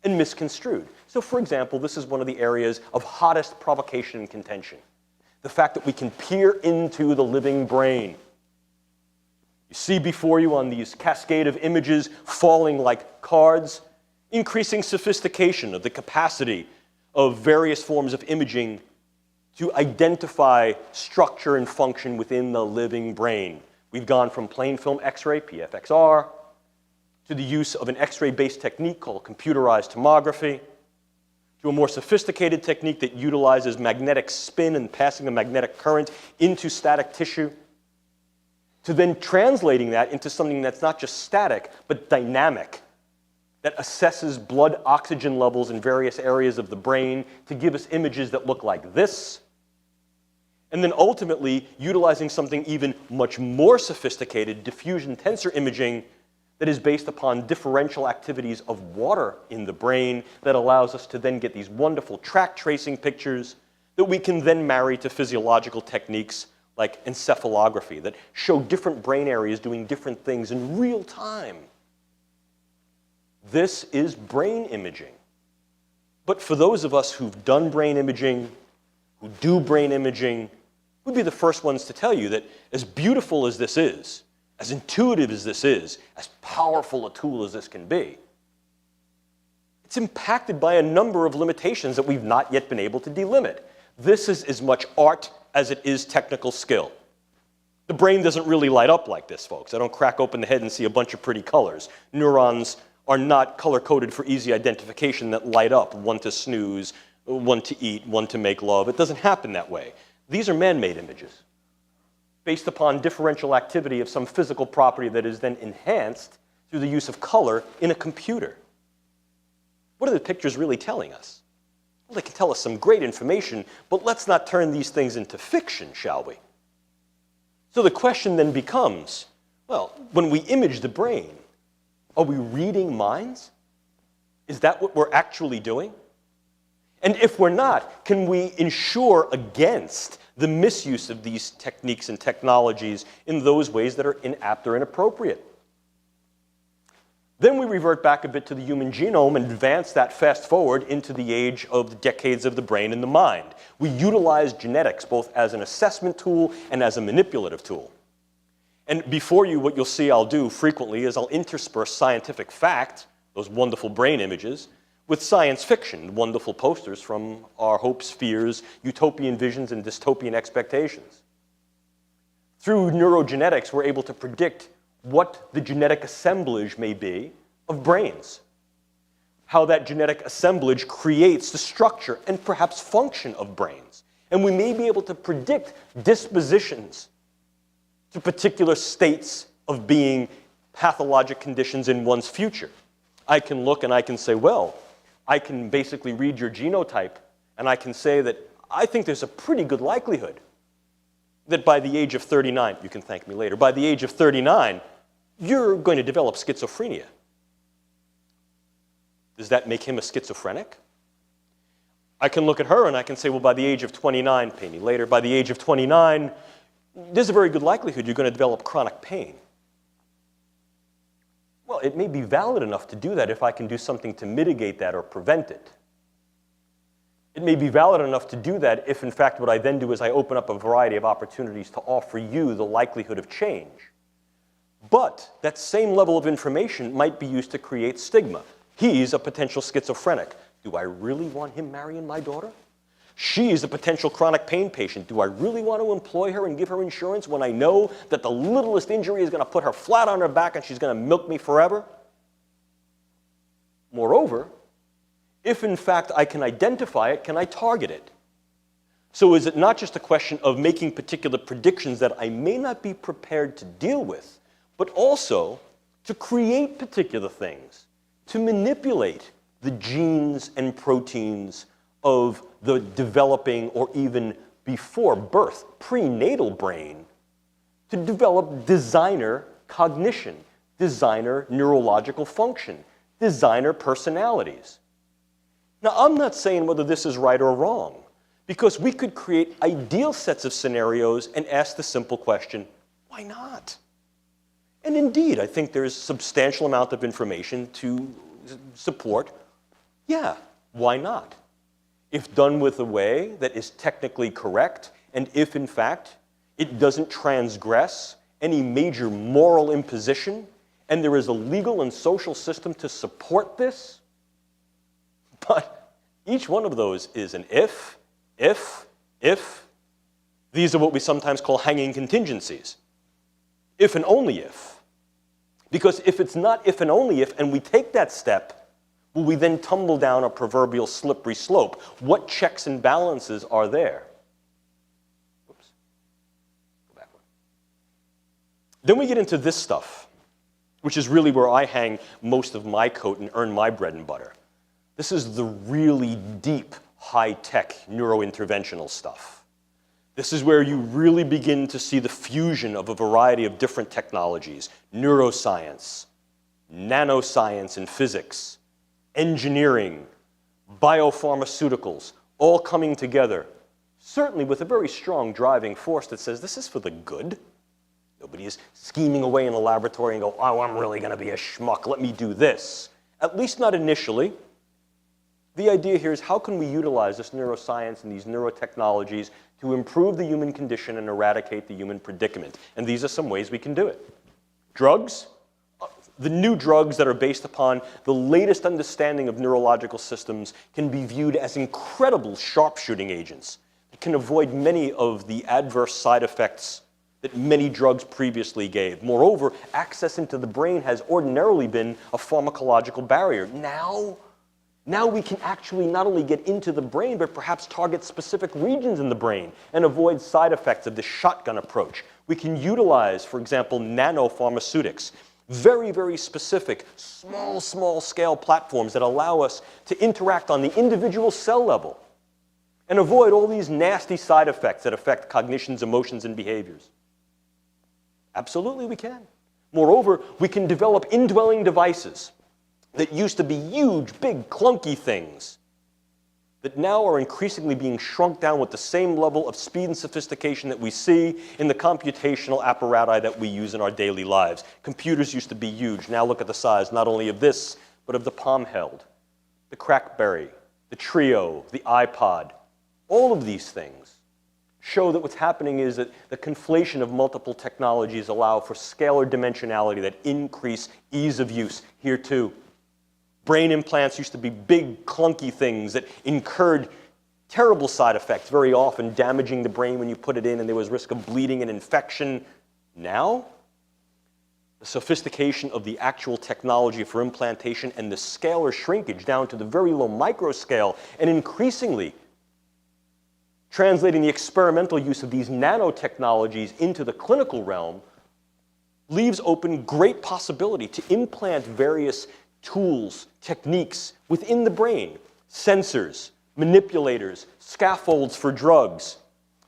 and misconstrued. So, for example, this is one of the areas of hottest provocation and contention. The fact that we can peer into the living brain. You see before you on these cascade of images falling like cards, increasing sophistication of the capacity of various forms of imaging to identify structure and function within the living brain. We've gone from plain film X-ray, PFXR, to the use of an X-ray-based technique called computerized tomography, to a more sophisticated technique that utilizes magnetic spin and passing a magnetic current into static tissue, to then translating that into something that's not just static, but dynamic, that assesses blood oxygen levels in various areas of the brain to give us images that look like this. And then ultimately utilizing something even much more sophisticated, diffusion tensor imaging, that is based upon differential activities of water in the brain that allows us to then get these wonderful track tracing pictures that we can then marry to physiological techniques like encephalography that show different brain areas doing different things in real time. This is brain imaging. But for those of us who've done brain imaging, who do brain imaging, we'd be the first ones to tell you that as beautiful as this is, as intuitive as this is, as powerful a tool as this can be, it's impacted by a number of limitations that we've not yet been able to delimit. This is as much art as it is technical skill. The brain doesn't really light up like this, folks. I don't crack open the head and see a bunch of pretty colors. Neurons are not color-coded for easy identification that light up, one to snooze, one to eat, one to make love. It doesn't happen that way. These are man-made images based upon differential activity of some physical property that is then enhanced through the use of color in a computer. What are the pictures really telling us? Well, they can tell us some great information, but let's not turn these things into fiction, shall we? So the question then becomes, well, when we image the brain, are we reading minds? Is that what we're actually doing? And if we're not, can we ensure against the misuse of these techniques and technologies in those ways that are inapt or inappropriate? Then we revert back a bit to the human genome and advance that fast forward into the age of the decades of the brain and the mind. We utilize genetics both as an assessment tool and as a manipulative tool. And before you, what you'll see I'll do frequently is I'll intersperse scientific fact, those wonderful brain images, with science fiction, wonderful posters from our hopes, fears, utopian visions, and dystopian expectations. Through neurogenetics, we're able to predict what the genetic assemblage may be of brains, how that genetic assemblage creates the structure and perhaps function of brains. And we may be able to predict dispositions to particular states of being, pathologic conditions in one's future. I can look and I can say, well, I can basically read your genotype and I can say that I think there's a pretty good likelihood that by the age of 39, you can thank me later, by the age of 39, you're going to develop schizophrenia. Does that make him a schizophrenic? I can look at her and I can say, well, by the age of 29, pay me later, by the age of 29, there's a very good likelihood you're going to develop chronic pain. Well, it may be valid enough to do that if I can do something to mitigate that or prevent it. It may be valid enough to do that if, in fact, what I then do is I open up a variety of opportunities to offer you the likelihood of change. But that same level of information might be used to create stigma. He's a potential schizophrenic. Do I really want him marrying my daughter? She's a potential chronic pain patient. Do I really want to employ her and give her insurance when I know that the littlest injury is going to put her flat on her back and she's going to milk me forever? Moreover, if in fact I can identify it, can I target it? So is it not just a question of making particular predictions that I may not be prepared to deal with, but also to create particular things, to manipulate the genes and proteins of the developing or even before birth, prenatal brain, to develop designer cognition, designer neurological function, designer personalities. Now, I'm not saying whether this is right or wrong, because we could create ideal sets of scenarios and ask the simple question, why not? And indeed, I think there's a substantial amount of information to support, yeah, why not? If done with a way that is technically correct, and if, in fact, it doesn't transgress any major moral imposition, and there is a legal and social system to support this. But each one of those is an if. These are what we sometimes call hanging contingencies. If and only if. Because if it's not if and only if, and we take that step, will we then tumble down a proverbial slippery slope? What checks and balances are there? Oops. Go back one. Then we get into this stuff. which is really where I hang most of my coat and earn my bread and butter. This is the really deep, high-tech neurointerventional stuff. This is where you really begin to see the fusion of a variety of different technologies: neuroscience, nanoscience and physics, engineering, biopharmaceuticals, all coming together, certainly with a very strong driving force that says this is for the good. Nobody is scheming away in a laboratory and go, oh, I'm really going to be a schmuck, let me do this. At least not initially. The idea here is how can we utilize this neuroscience and these neurotechnologies to improve the human condition and eradicate the human predicament? And these are some ways we can do it. Drugs. The new drugs that are based upon the latest understanding of neurological systems can be viewed as incredible sharpshooting agents. It can avoid many of the adverse side effects that many drugs previously gave. Moreover, access into the brain has ordinarily been a pharmacological barrier. Now we can actually not only get into the brain, but perhaps target specific regions in the brain and avoid side effects of the shotgun approach. We can utilize, for example, nanopharmaceutics, very, very specific, small scale platforms that allow us to interact on the individual cell level and avoid all these nasty side effects that affect cognitions, emotions, and behaviors. Absolutely we can. Moreover, we can develop indwelling devices that used to be huge, big, clunky things that now are increasingly being shrunk down with the same level of speed and sophistication that we see in the computational apparati that we use in our daily lives. Computers used to be huge. Now look at the size not only of this, but of the palm held, the Crackberry, the Trio, the iPod. All of these things show that what's happening is that the conflation of multiple technologies allow for scalar dimensionality that increase ease of use. Here too, brain implants used to be big, clunky things that incurred terrible side effects, very often damaging the brain when you put it in, and there was risk of bleeding and infection. Now, the sophistication of the actual technology for implantation and the scalar shrinkage down to the very low micro scale, and increasingly translating the experimental use of these nanotechnologies into the clinical realm, leaves open great possibility to implant various tools, techniques within the brain, sensors, manipulators, scaffolds for drugs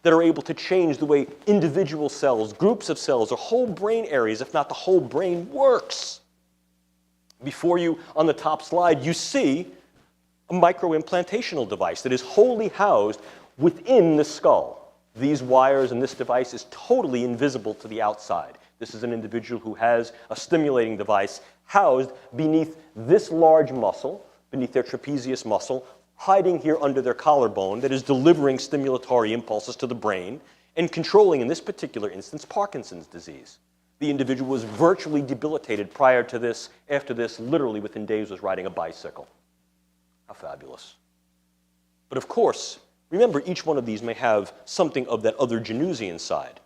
that are able to change the way individual cells, groups of cells, or whole brain areas, if not the whole brain, works. Before you, on the top slide, you see a microimplantational device that is wholly housed within the skull. These wires and this device is totally invisible to the outside. This is an individual who has a stimulating device housed beneath this large muscle, beneath their trapezius muscle, hiding here under their collarbone, that is delivering stimulatory impulses to the brain and controlling, in this particular instance, Parkinson's disease. The individual was virtually debilitated prior to this. After this, literally within days, was riding a bicycle. How fabulous. But of course, remember, each one of these may have something of that other Januzzi side.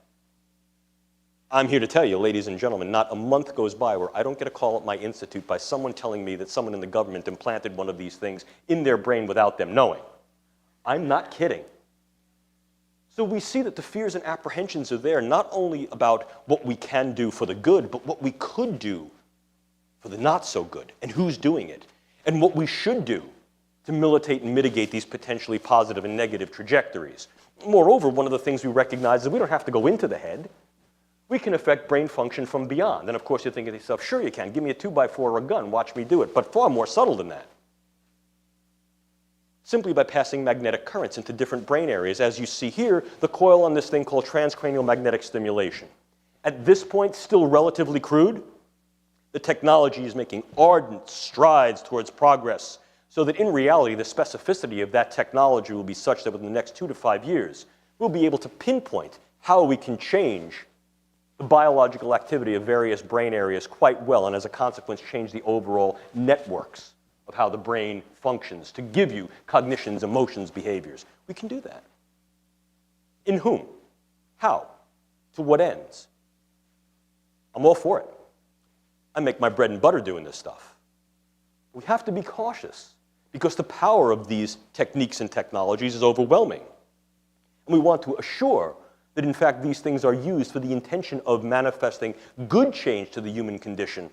I'm here to tell you, ladies and gentlemen, not a month goes by where I don't get a call at my institute by someone telling me that someone in the government implanted one of these things in their brain without them knowing. I'm not kidding. So we see that the fears and apprehensions are there, not only about what we can do for the good, but what we could do for the not so good, and who's doing it, and what we should do to militate and mitigate these potentially positive and negative trajectories. Moreover, one of the things we recognize is we don't have to go into the head. We can affect brain function from beyond. And of course, you're thinking to yourself, sure you can. Give me a 2x4 or a gun. Watch me do it. But far more subtle than that. Simply by passing magnetic currents into different brain areas. As you see here, the coil on this thing called transcranial magnetic stimulation. At this point, still relatively crude, the technology is making ardent strides towards progress, so that in reality, the specificity of that technology will be such that within the next 2 to 5 years, we'll be able to pinpoint how we can change the biological activity of various brain areas quite well, and as a consequence, change the overall networks of how the brain functions to give you cognitions, emotions, behaviors. We can do that. In whom? How? To what ends? I'm all for it. I make my bread and butter doing this stuff. We have to be cautious because the power of these techniques and technologies is overwhelming. And we want to assure that in fact these things are used for the intention of manifesting good change to the human condition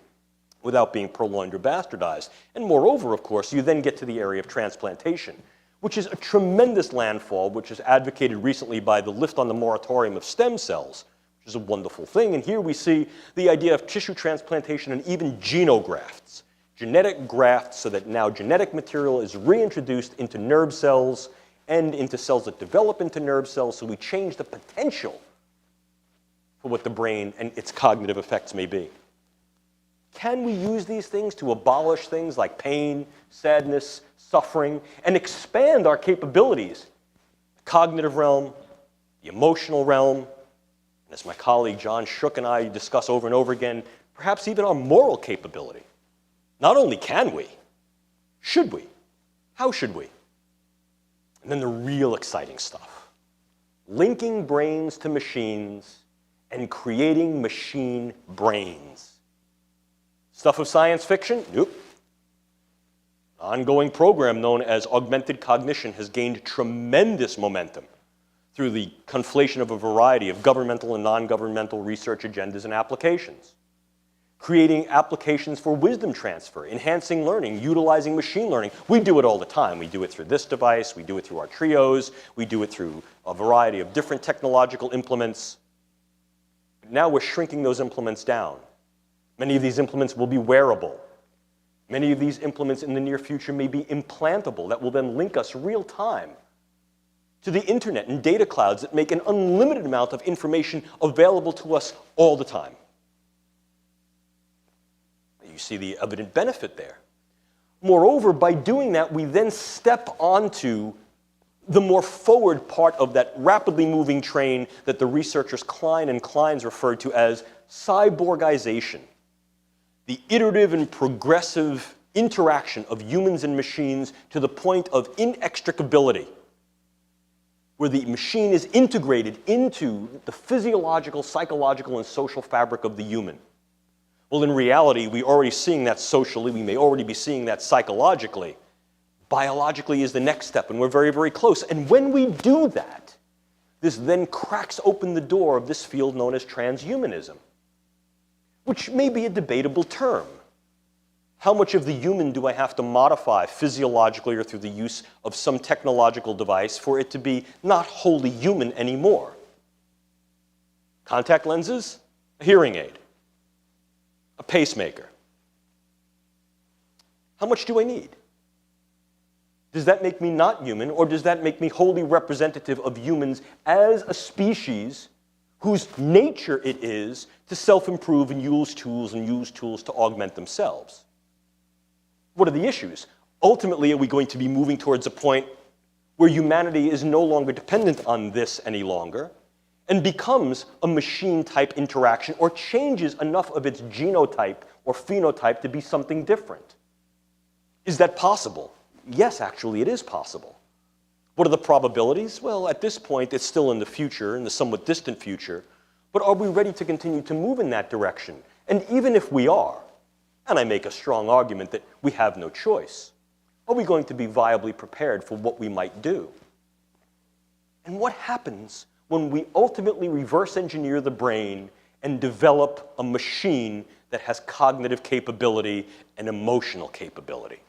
without being purloined or bastardized. And moreover, of course, you then get to the area of transplantation, which is a tremendous landfall, which is advocated recently by the lift on the moratorium of stem cells, which is a wonderful thing. And here we see the idea of tissue transplantation and even genografts, genetic grafts, so that now genetic material is reintroduced into nerve cells and into cells that develop into nerve cells, so we change the potential for what the brain and its cognitive effects may be. Can we use these things to abolish things like pain, sadness, suffering, and expand our capabilities? The cognitive realm, the emotional realm, and as my colleague John Shook and I discuss over and over again, perhaps even our moral capability. Not only can we, should we? How should we? And then the real exciting stuff. Linking brains to machines and creating machine brains. Stuff of science fiction? Nope. Ongoing program known as augmented cognition has gained tremendous momentum through the conflation of a variety of governmental and non-governmental research agendas and applications. Creating applications for wisdom transfer, enhancing learning, utilizing machine learning. We do it all the time. We do it through this device, we do it through our trios, we do it through a variety of different technological implements. Now we're shrinking those implements down. Many of these implements will be wearable. Many of these implements in the near future may be implantable that will then link us real time to the internet and data clouds that make an unlimited amount of information available to us all the time. You see the evident benefit there. Moreover, by doing that, we then step onto the more forward part of that rapidly moving train that the researchers Klein and Kleins referred to as cyborgization. The iterative and progressive interaction of humans and machines to the point of inextricability, where the machine is integrated into the physiological, psychological, and social fabric of the human. Well, in reality, we're already seeing that socially. We may already be seeing that psychologically. Biologically is the next step, and we're very, very close. And when we do that, this then cracks open the door of this field known as transhumanism, which may be a debatable term. How much of the human do I have to modify physiologically or through the use of some technological device for it to be not wholly human anymore? Contact lenses, a hearing aid, a pacemaker. How much do I need? Does that make me not human, or does that make me wholly representative of humans as a species whose nature it is to self-improve and use tools to augment themselves? What are the issues? Ultimately, are we going to be moving towards a point where humanity is no longer dependent on this any longer and becomes a machine-type interaction or changes enough of its genotype or phenotype to be something different? Is that possible? Yes, actually, it is possible. What are the probabilities? Well, at this point, it's still in the future, in the somewhat distant future, but are we ready to continue to move in that direction? And even if we are, and I make a strong argument that we have no choice, are we going to be viably prepared for what we might do? And what happens when we ultimately reverse engineer the brain and develop a machine that has cognitive capability and emotional capability?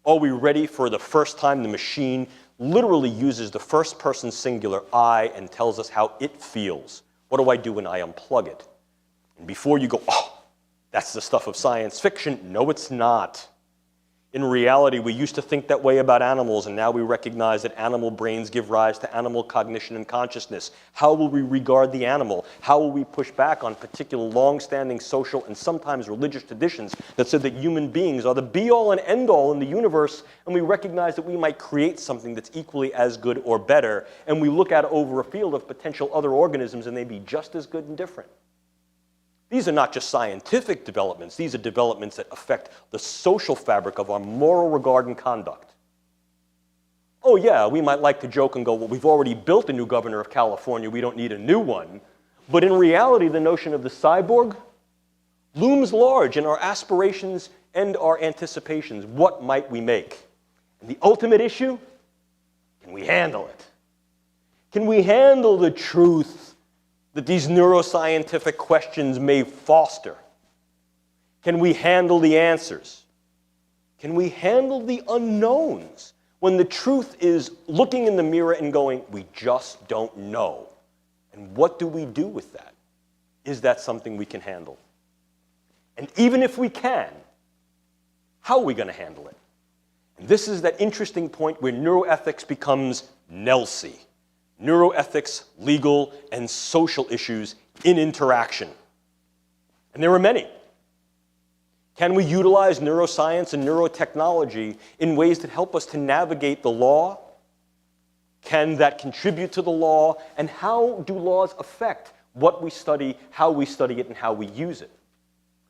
Are we ready for the first time the machine literally uses the first person singular I and tells us how it feels? What do I do when I unplug it? And before you go, oh, that's the stuff of science fiction. No, it's not. In reality, we used to think that way about animals, and now we recognize that animal brains give rise to animal cognition and consciousness. How will we regard the animal? How will we push back on particular long-standing social and sometimes religious traditions that said that human beings are the be-all and end-all in the universe, and we recognize that we might create something that's equally as good or better, and we look out over a field of potential other organisms, and they be just as good and different? These are not just scientific developments. These are developments that affect the social fabric of our moral regard and conduct. Oh yeah, we might like to joke and go, well, we've already built a new governor of California. We don't need a new one. But in reality, the notion of the cyborg looms large in our aspirations and our anticipations. What might we make? And the ultimate issue, can we handle it? Can we handle the truth that these neuroscientific questions may foster? Can we handle the answers? Can we handle the unknowns? When the truth is looking in the mirror and going, we just don't know. And what do we do with that? Is that something we can handle? And even if we can, how are we going to handle it? And this is that interesting point where neuroethics becomes NELSI. Neuroethics, legal, and social issues in interaction. And there are many. Can we utilize neuroscience and neurotechnology in ways that help us to navigate the law? Can that contribute to the law? And how do laws affect what we study, how we study it, and how we use it?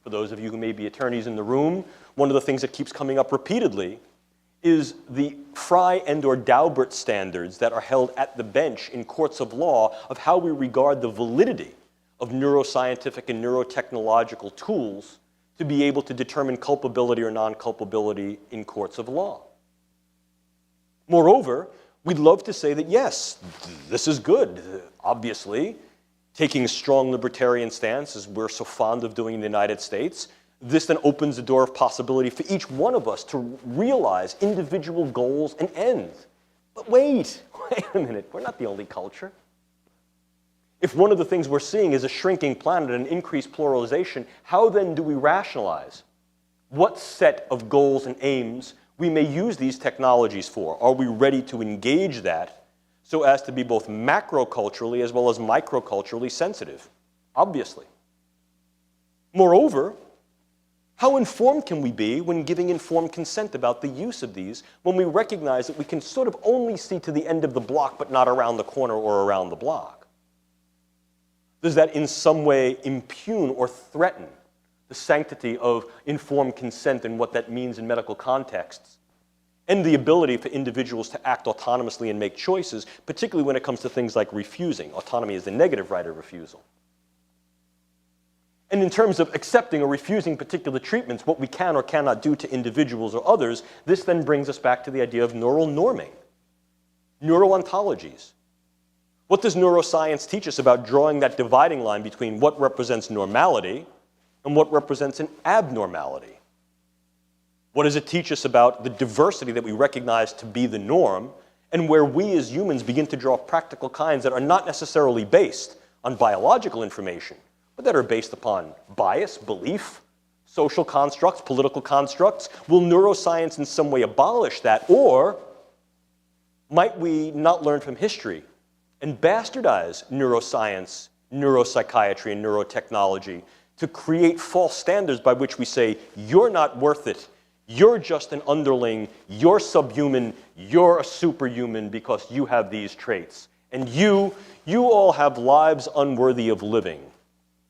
For those of you who may be attorneys in the room, one of the things that keeps coming up repeatedly is the Frye and/or Daubert standards that are held at the bench in courts of law of how we regard the validity of neuroscientific and neurotechnological tools to be able to determine culpability or non-culpability in courts of law. Moreover, we'd love to say that, yes, this is good. Obviously, taking a strong libertarian stance, as we're so fond of doing in the United States, this then opens the door of possibility for each one of us to realize individual goals and ends. But wait a minute, we're not the only culture. If one of the things we're seeing is a shrinking planet and increased pluralization, how then do we rationalize what set of goals and aims we may use these technologies for? Are we ready to engage that so as to be both macroculturally as well as microculturally sensitive? Obviously. Moreover, how informed can we be when giving informed consent about the use of these when we recognize that we can sort of only see to the end of the block but not around the corner or around the block? Does that in some way impugn or threaten the sanctity of informed consent and what that means in medical contexts, and the ability for individuals to act autonomously and make choices, particularly when it comes to things like refusing? Autonomy is the negative right of refusal. And in terms of accepting or refusing particular treatments, what we can or cannot do to individuals or others, this then brings us back to the idea of neural norming, neuroontologies. What does neuroscience teach us about drawing that dividing line between what represents normality and what represents an abnormality? What does it teach us about the diversity that we recognize to be the norm, and where we as humans begin to draw practical kinds that are not necessarily based on biological information, but that are based upon bias, belief, social constructs, political constructs? Will neuroscience in some way abolish that, or might we not learn from history and bastardize neuroscience, neuropsychiatry, and neurotechnology to create false standards by which we say, you're not worth it, you're just an underling, you're subhuman, you're a superhuman because you have these traits. And you all have lives unworthy of living.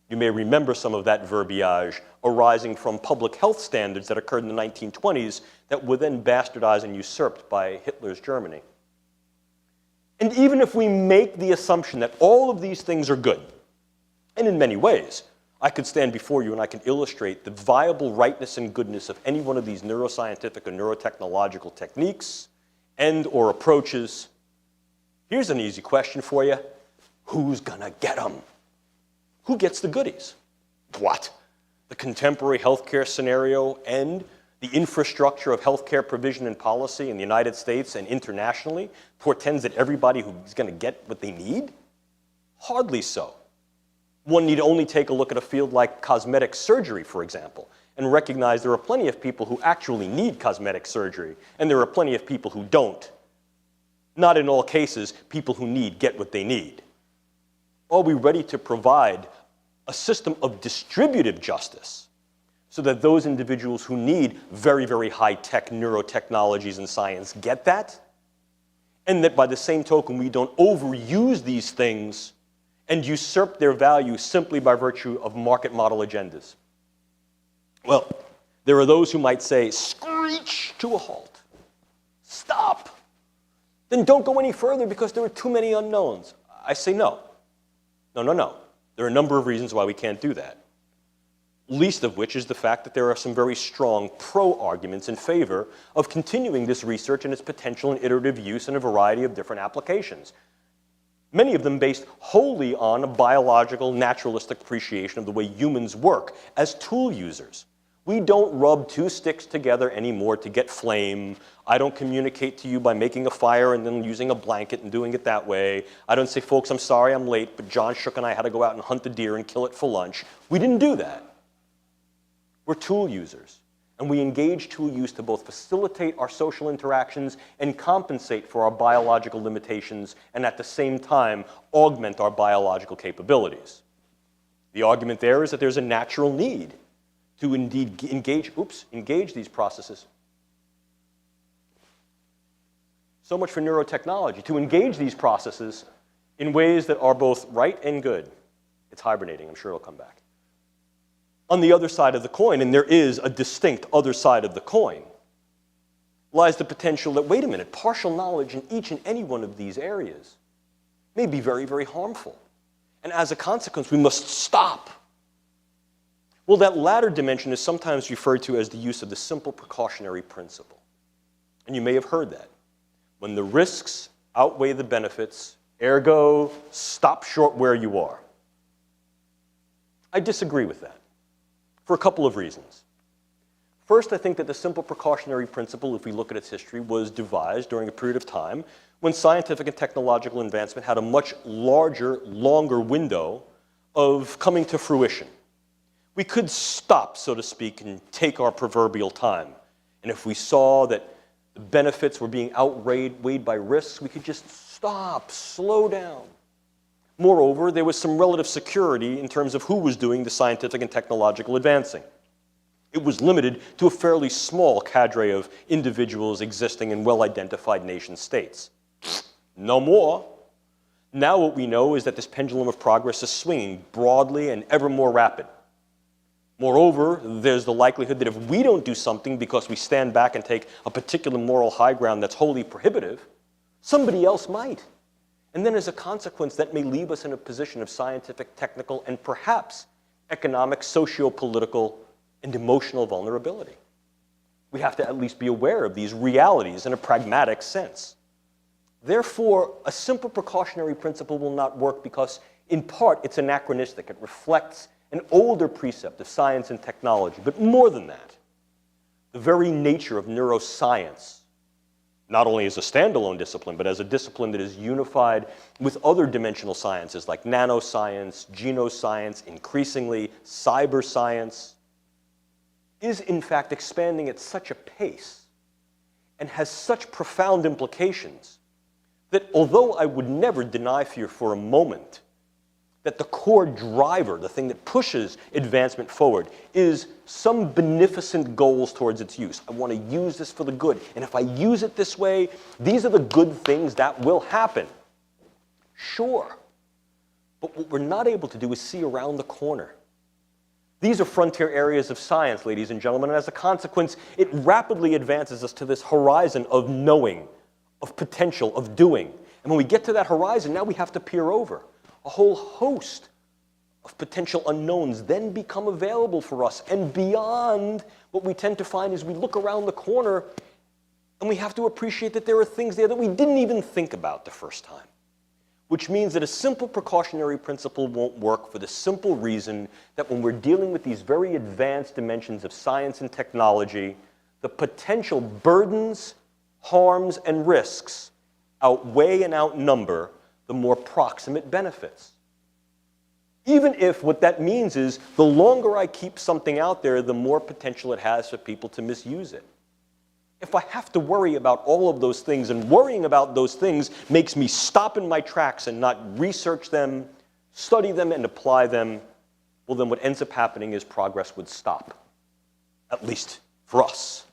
You may remember some of that verbiage arising from public health standards that occurred in the 1920s that were then bastardized and usurped by Hitler's Germany. And even if we make the assumption that all of these things are good, and in many ways, I could stand before you and I can illustrate the viable rightness and goodness of any one of these neuroscientific or neurotechnological techniques and or approaches, here's an easy question for you. Who's gonna get them? Who gets the goodies? What? The contemporary healthcare scenario and the infrastructure of healthcare provision and policy in the United States and internationally portends that everybody who's going to get what they need? Hardly so. One need only take a look at a field like cosmetic surgery, for example, and recognize there are plenty of people who actually need cosmetic surgery, and there are plenty of people who don't. Not in all cases, people who need get what they need. Are we ready to provide a system of distributive justice so that those individuals who need very, very high-tech neurotechnologies and science get that? And that by the same token, we don't overuse these things and usurp their value simply by virtue of market model agendas? Well, there are those who might say, screech to a halt. Stop. Then don't go any further because there are too many unknowns. I say no. No. There are a number of reasons why we can't do that. Least of which is the fact that there are some very strong pro-arguments in favor of continuing this research and its potential and iterative use in a variety of different applications. Many of them based wholly on a biological, naturalistic appreciation of the way humans work as tool users. We don't rub two sticks together anymore to get flame. I don't communicate to you by making a fire and then using a blanket and doing it that way. I don't say, folks, I'm sorry I'm late, but John Shook and I had to go out and hunt the deer and kill it for lunch. We didn't do that. We're tool users. And we engage tool use to both facilitate our social interactions and compensate for our biological limitations and at the same time augment our biological capabilities. The argument there is that there's a natural need to indeed engage these processes. So much for neurotechnology, to engage these processes in ways that are both right and good. It's hibernating, I'm sure it'll come back. On the other side of the coin, and there is a distinct other side of the coin, lies the potential that, wait a minute, partial knowledge in each and any one of these areas may be very, very harmful. And as a consequence, we must stop. Well, that latter dimension is sometimes referred to as the use of the simple precautionary principle. And you may have heard that. When the risks outweigh the benefits, ergo, stop short where you are. I disagree with that for a couple of reasons. First, I think that the simple precautionary principle, if we look at its history, was devised during a period of time when scientific and technological advancement had a much larger, longer window of coming to fruition. We could stop, so to speak, and take our proverbial time. And if we saw that the benefits were being outweighed by risks, we could just stop, slow down. Moreover, there was some relative security in terms of who was doing the scientific and technological advancing. It was limited to a fairly small cadre of individuals existing in well-identified nation-states. No more. Now what we know is that this pendulum of progress is swinging broadly and ever more rapid. Moreover, there's the likelihood that if we don't do something because we stand back and take a particular moral high ground that's wholly prohibitive, somebody else might. And then as a consequence, that may leave us in a position of scientific, technical, and perhaps economic, socio-political, and emotional vulnerability. We have to at least be aware of these realities in a pragmatic sense. Therefore, a simple precautionary principle will not work because, in part, it's anachronistic. It reflects an older precept of science and technology. But more than that, the very nature of neuroscience, not only as a standalone discipline, but as a discipline that is unified with other dimensional sciences like nanoscience, genoscience, increasingly cyber science, is in fact expanding at such a pace and has such profound implications that although I would never deny for a moment that the core driver, the thing that pushes advancement forward, is some beneficent goals towards its use. I want to use this for the good. And if I use it this way, these are the good things that will happen. Sure. But what we're not able to do is see around the corner. These are frontier areas of science, ladies and gentlemen, and as a consequence, it rapidly advances us to this horizon of knowing, of potential, of doing. And when we get to that horizon, now we have to peer over. A whole host of potential unknowns then become available for us. And beyond, what we tend to find is we look around the corner and we have to appreciate that there are things there that we didn't even think about the first time. Which means that a simple precautionary principle won't work for the simple reason that when we're dealing with these very advanced dimensions of science and technology, the potential burdens, harms, and risks outweigh and outnumber the more proximate benefits. Even if what that means is the longer I keep something out there, the more potential it has for people to misuse it. If I have to worry about all of those things, and worrying about those things makes me stop in my tracks and not research them, study them, and apply them, well, then what ends up happening is progress would stop, at least for us.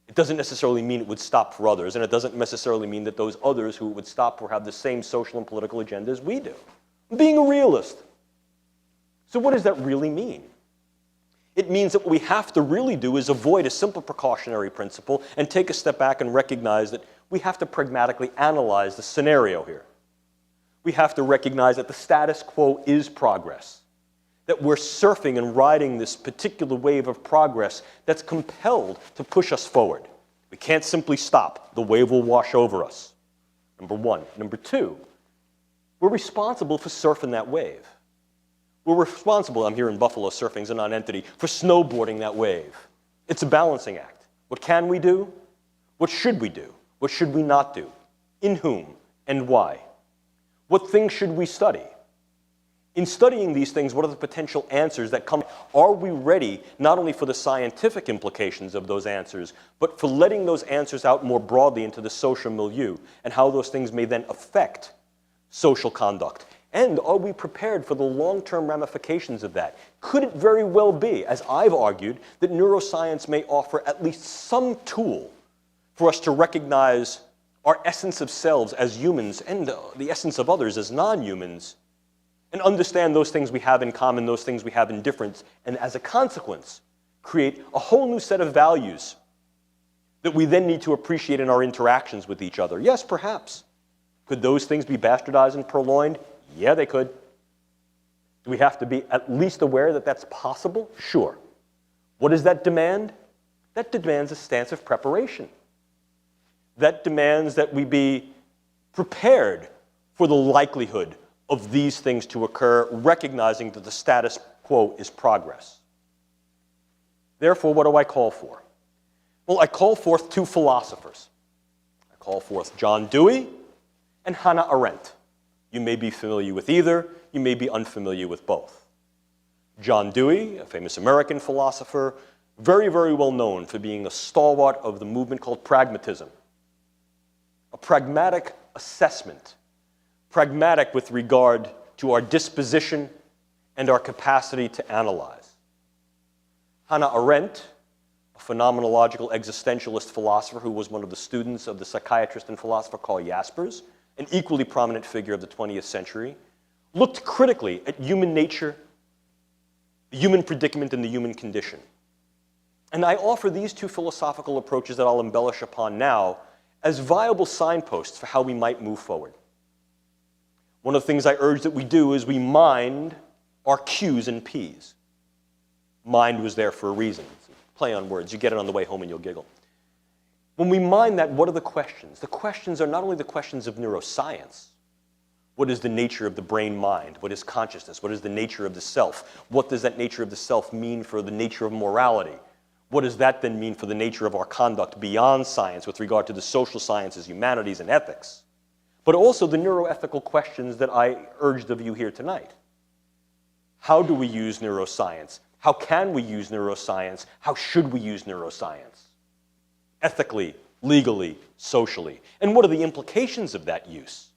It doesn't necessarily mean it would stop for others, and it doesn't necessarily mean that those others who it would stop for have the same social and political agenda as we do. I'm being a realist. So what does that really mean? It means that what we have to really do is avoid a simple precautionary principle and take a step back and recognize that we have to pragmatically analyze the scenario here. We have to recognize that the status quo is progress, that we're surfing and riding this particular wave of progress that's compelled to push us forward. We can't simply stop. The wave will wash over us, number one. Number two, we're responsible for surfing that wave. We're responsible, I'm here in Buffalo, surfing's a non-entity, for snowboarding that wave. It's a balancing act. What can we do? What should we do? What should we not do? In whom and why? What things should we study? In studying these things, what are the potential answers that come? Are we ready not only for the scientific implications of those answers, but for letting those answers out more broadly into the social milieu and how those things may then affect social conduct? And are we prepared for the long-term ramifications of that? Could it very well be, as I've argued, that neuroscience may offer at least some tool for us to recognize our essence of selves as humans and the essence of others as non-humans, and understand those things we have in common, those things we have in difference, and as a consequence, create a whole new set of values that we then need to appreciate in our interactions with each other? Yes, perhaps. Could those things be bastardized and purloined? Yeah, they could. Do we have to be at least aware that that's possible? Sure. What does that demand? That demands a stance of preparation. That demands that we be prepared for the likelihood of these things to occur, recognizing that the status quo is progress. Therefore, what do I call for? Well, I call forth two philosophers. I call forth John Dewey and Hannah Arendt. You may be familiar with either, you may be unfamiliar with both. John Dewey, a famous American philosopher, very, very well known for being a stalwart of the movement called pragmatism. A pragmatic assessment, pragmatic with regard to our disposition and our capacity to analyze. Hannah Arendt, a phenomenological existentialist philosopher who was one of the students of the psychiatrist and philosopher Karl Jaspers, an equally prominent figure of the 20th century, looked critically at human nature, the human predicament, and the human condition. And I offer these two philosophical approaches that I'll embellish upon now as viable signposts for how we might move forward. One of the things I urge that we do is we mind our Q's and P's. Mind was there for a reason. It's a play on words. You get it on the way home and you'll giggle. When we mind that, what are the questions? The questions are not only the questions of neuroscience. What is the nature of the brain-mind? What is consciousness? What is the nature of the self? What does that nature of the self mean for the nature of morality? What does that then mean for the nature of our conduct beyond science with regard to the social sciences, humanities, and ethics? But also the neuroethical questions that I urged of you here tonight. How do we use neuroscience? How can we use neuroscience? How should we use neuroscience? Ethically, legally, socially. And what are the implications of that use?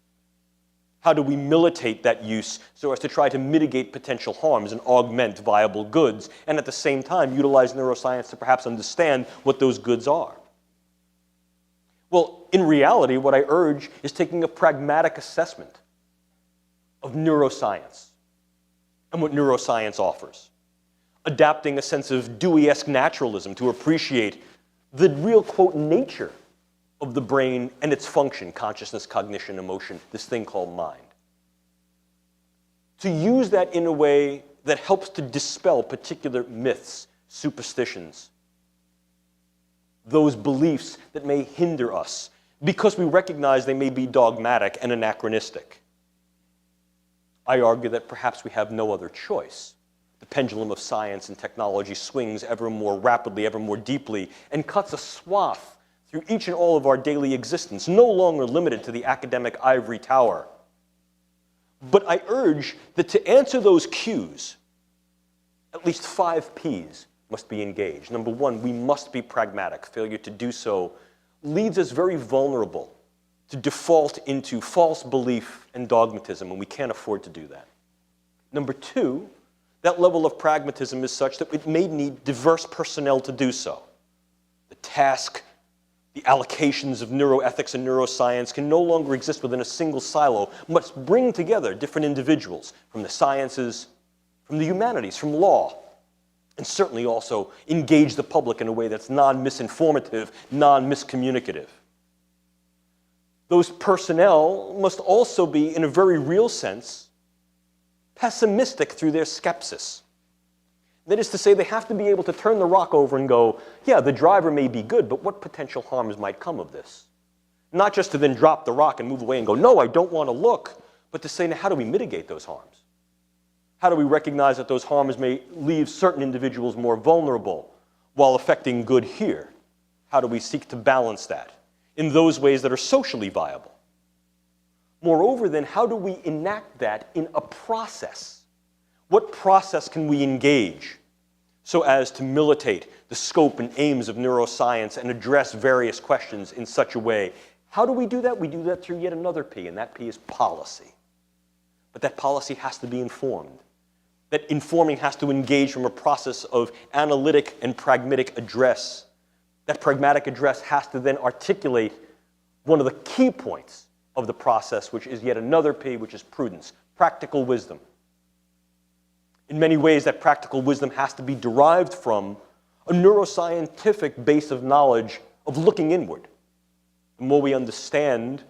How do we militate that use so as to try to mitigate potential harms and augment viable goods, and at the same time utilize neuroscience to perhaps understand what those goods are? Well, in reality, what I urge is taking a pragmatic assessment of neuroscience and what neuroscience offers. Adapting a sense of Dewey-esque naturalism to appreciate the real, quote, nature of the brain and its function, consciousness, cognition, emotion, this thing called mind. To use that in a way that helps to dispel particular myths, superstitions, those beliefs that may hinder us because we recognize they may be dogmatic and anachronistic. I argue that perhaps we have no other choice. The pendulum of science and technology swings ever more rapidly, ever more deeply, and cuts a swath through each and all of our daily existence, no longer limited to the academic ivory tower. But I urge that to answer those cues, at least 5 P's must be engaged. Number one, we must be pragmatic. Failure to do so leads us very vulnerable to default into false belief and dogmatism, and we can't afford to do that. Number two, that level of pragmatism is such that it may need diverse personnel to do so. The task, the allocations of neuroethics and neuroscience can no longer exist within a single silo, must bring together different individuals from the sciences, from the humanities, from law, and certainly also engage the public in a way that's non-misinformative, non-miscommunicative. Those personnel must also be, in a very real sense, pessimistic through their skepsis. That is to say, they have to be able to turn the rock over and go, yeah, the driver may be good, but what potential harms might come of this? Not just to then drop the rock and move away and go, no, I don't want to look, but to say, now, how do we mitigate those harms? How do we recognize that those harms may leave certain individuals more vulnerable while affecting good here? How do we seek to balance that in those ways that are socially viable? Moreover, then, how do we enact that in a process? What process can we engage so as to militate the scope and aims of neuroscience and address various questions in such a way? How do we do that? We do that through yet another P, and that P is policy. But that policy has to be informed. That informing has to engage from a process of analytic and pragmatic address. That pragmatic address has to then articulate one of the key points of the process, which is yet another P, which is prudence, practical wisdom. In many ways, that practical wisdom has to be derived from a neuroscientific base of knowledge of looking inward. The more we understand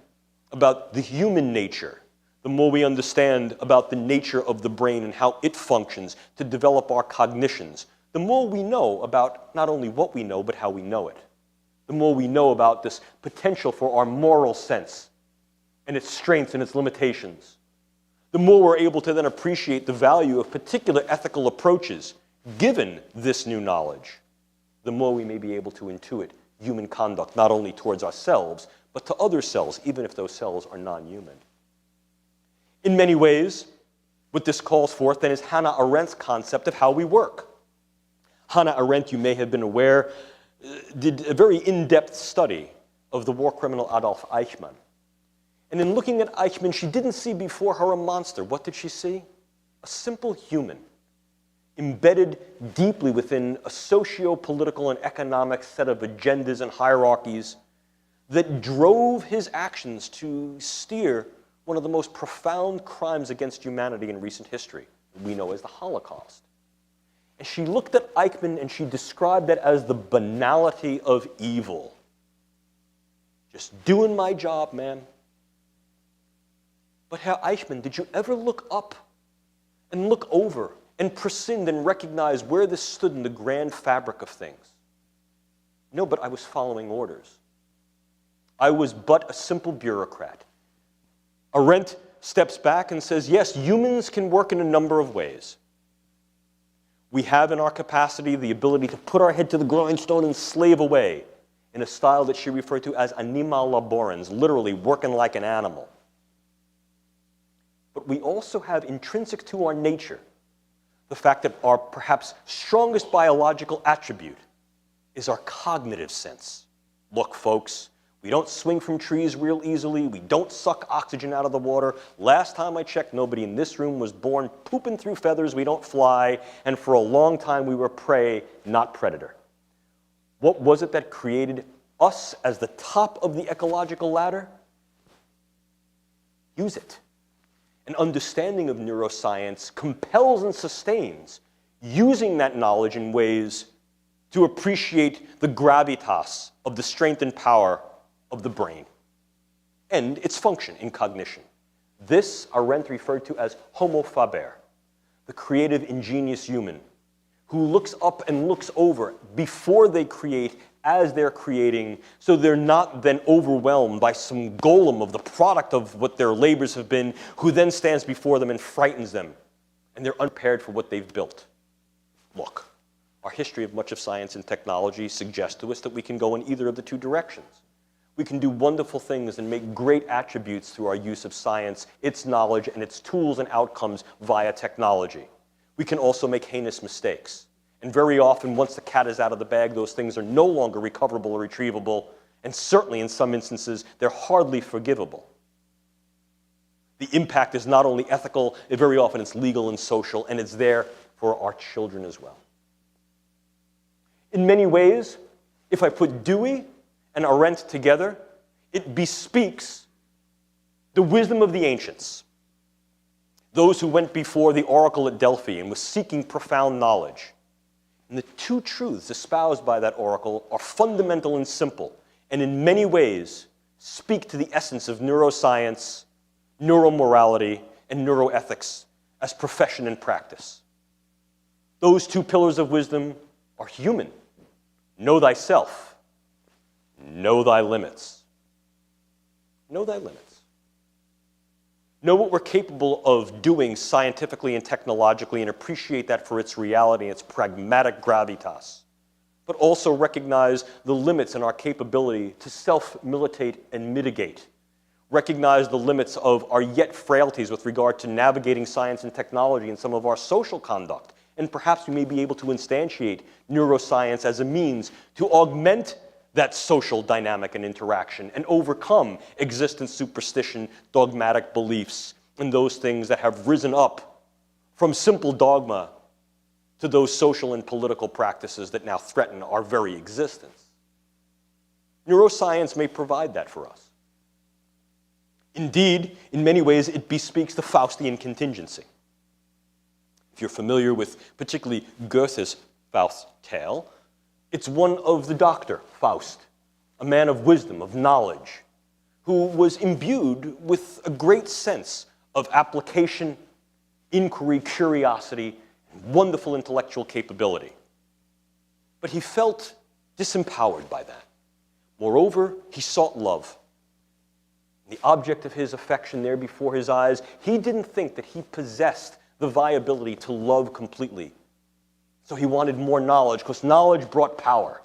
about the human nature, the more we understand about the nature of the brain and how it functions to develop our cognitions, the more we know about not only what we know, but how we know it. The more we know about this potential for our moral sense and its strengths and its limitations, the more we're able to then appreciate the value of particular ethical approaches given this new knowledge, the more we may be able to intuit human conduct, not only towards ourselves, but to other cells, even if those cells are non-human. In many ways, what this calls forth then is Hannah Arendt's concept of how we work. Hannah Arendt, you may have been aware, did a very in-depth study of the war criminal Adolf Eichmann. And in looking at Eichmann, she didn't see before her a monster. What did she see? A simple human, embedded deeply within a socio-political and economic set of agendas and hierarchies that drove his actions to steer one of the most profound crimes against humanity in recent history, we know as the Holocaust. And she looked at Eichmann and she described that as the banality of evil. Just doing my job, man. But Herr Eichmann, did you ever look up and look over and prescind and recognize where this stood in the grand fabric of things? No, but I was following orders. I was but a simple bureaucrat. Arendt steps back and says, yes, humans can work in a number of ways. We have in our capacity the ability to put our head to the grindstone and slave away in a style that she referred to as animal laborans, literally working like an animal. But we also have intrinsic to our nature the fact that our perhaps strongest biological attribute is our cognitive sense. Look, folks, we don't swing from trees real easily. We don't suck oxygen out of the water. Last time I checked, nobody in this room was born pooping through feathers. We don't fly. And for a long time, we were prey, not predator. What was it that created us as the top of the ecological ladder? Use it. An understanding of neuroscience compels and sustains using that knowledge in ways to appreciate the gravitas of the strength and power of the brain and its function in cognition. This Arendt referred to as homo faber, the creative, ingenious human who looks up and looks over before they create as they're creating, so they're not then overwhelmed by some golem of the product of what their labors have been, who then stands before them and frightens them, and they're unprepared for what they've built. Look, our history of much of science and technology suggests to us that we can go in either of the two directions. We can do wonderful things and make great attributes through our use of science, its knowledge, and its tools and outcomes via technology. We can also make heinous mistakes. And very often, once the cat is out of the bag, those things are no longer recoverable or retrievable, and certainly in some instances, they're hardly forgivable. The impact is not only ethical, very often it's legal and social, and it's there for our children as well. In many ways, if I put Dewey and Arendt together, it bespeaks the wisdom of the ancients, those who went before the oracle at Delphi and was seeking profound knowledge. And the two truths espoused by that oracle are fundamental and simple, and in many ways speak to the essence of neuroscience, neuromorality, and neuroethics as profession and practice. Those two pillars of wisdom are human. Know thyself. Know thy limits. Know thy limits. know what we're capable of doing scientifically and technologically and appreciate that for its reality and its pragmatic gravitas, but also recognize the limits in our capability to self-militate and mitigate, recognize the limits of our yet frailties with regard to navigating science and technology and some of our social conduct, and perhaps we may be able to instantiate neuroscience as a means to augment that social dynamic and interaction and overcome existent superstition, dogmatic beliefs, and those things that have risen up from simple dogma to those social and political practices that now threaten our very existence. Neuroscience may provide that for us. Indeed, in many ways, it bespeaks the Faustian contingency. If you're familiar with particularly Goethe's Faust tale, it's one of the doctor, Faust, a man of wisdom, of knowledge, who was imbued with a great sense of application, inquiry, curiosity, and wonderful intellectual capability. But he felt disempowered by that. Moreover, he sought love. The object of his affection there before his eyes, he didn't think that he possessed the viability to love completely. So he wanted more knowledge, because knowledge brought power.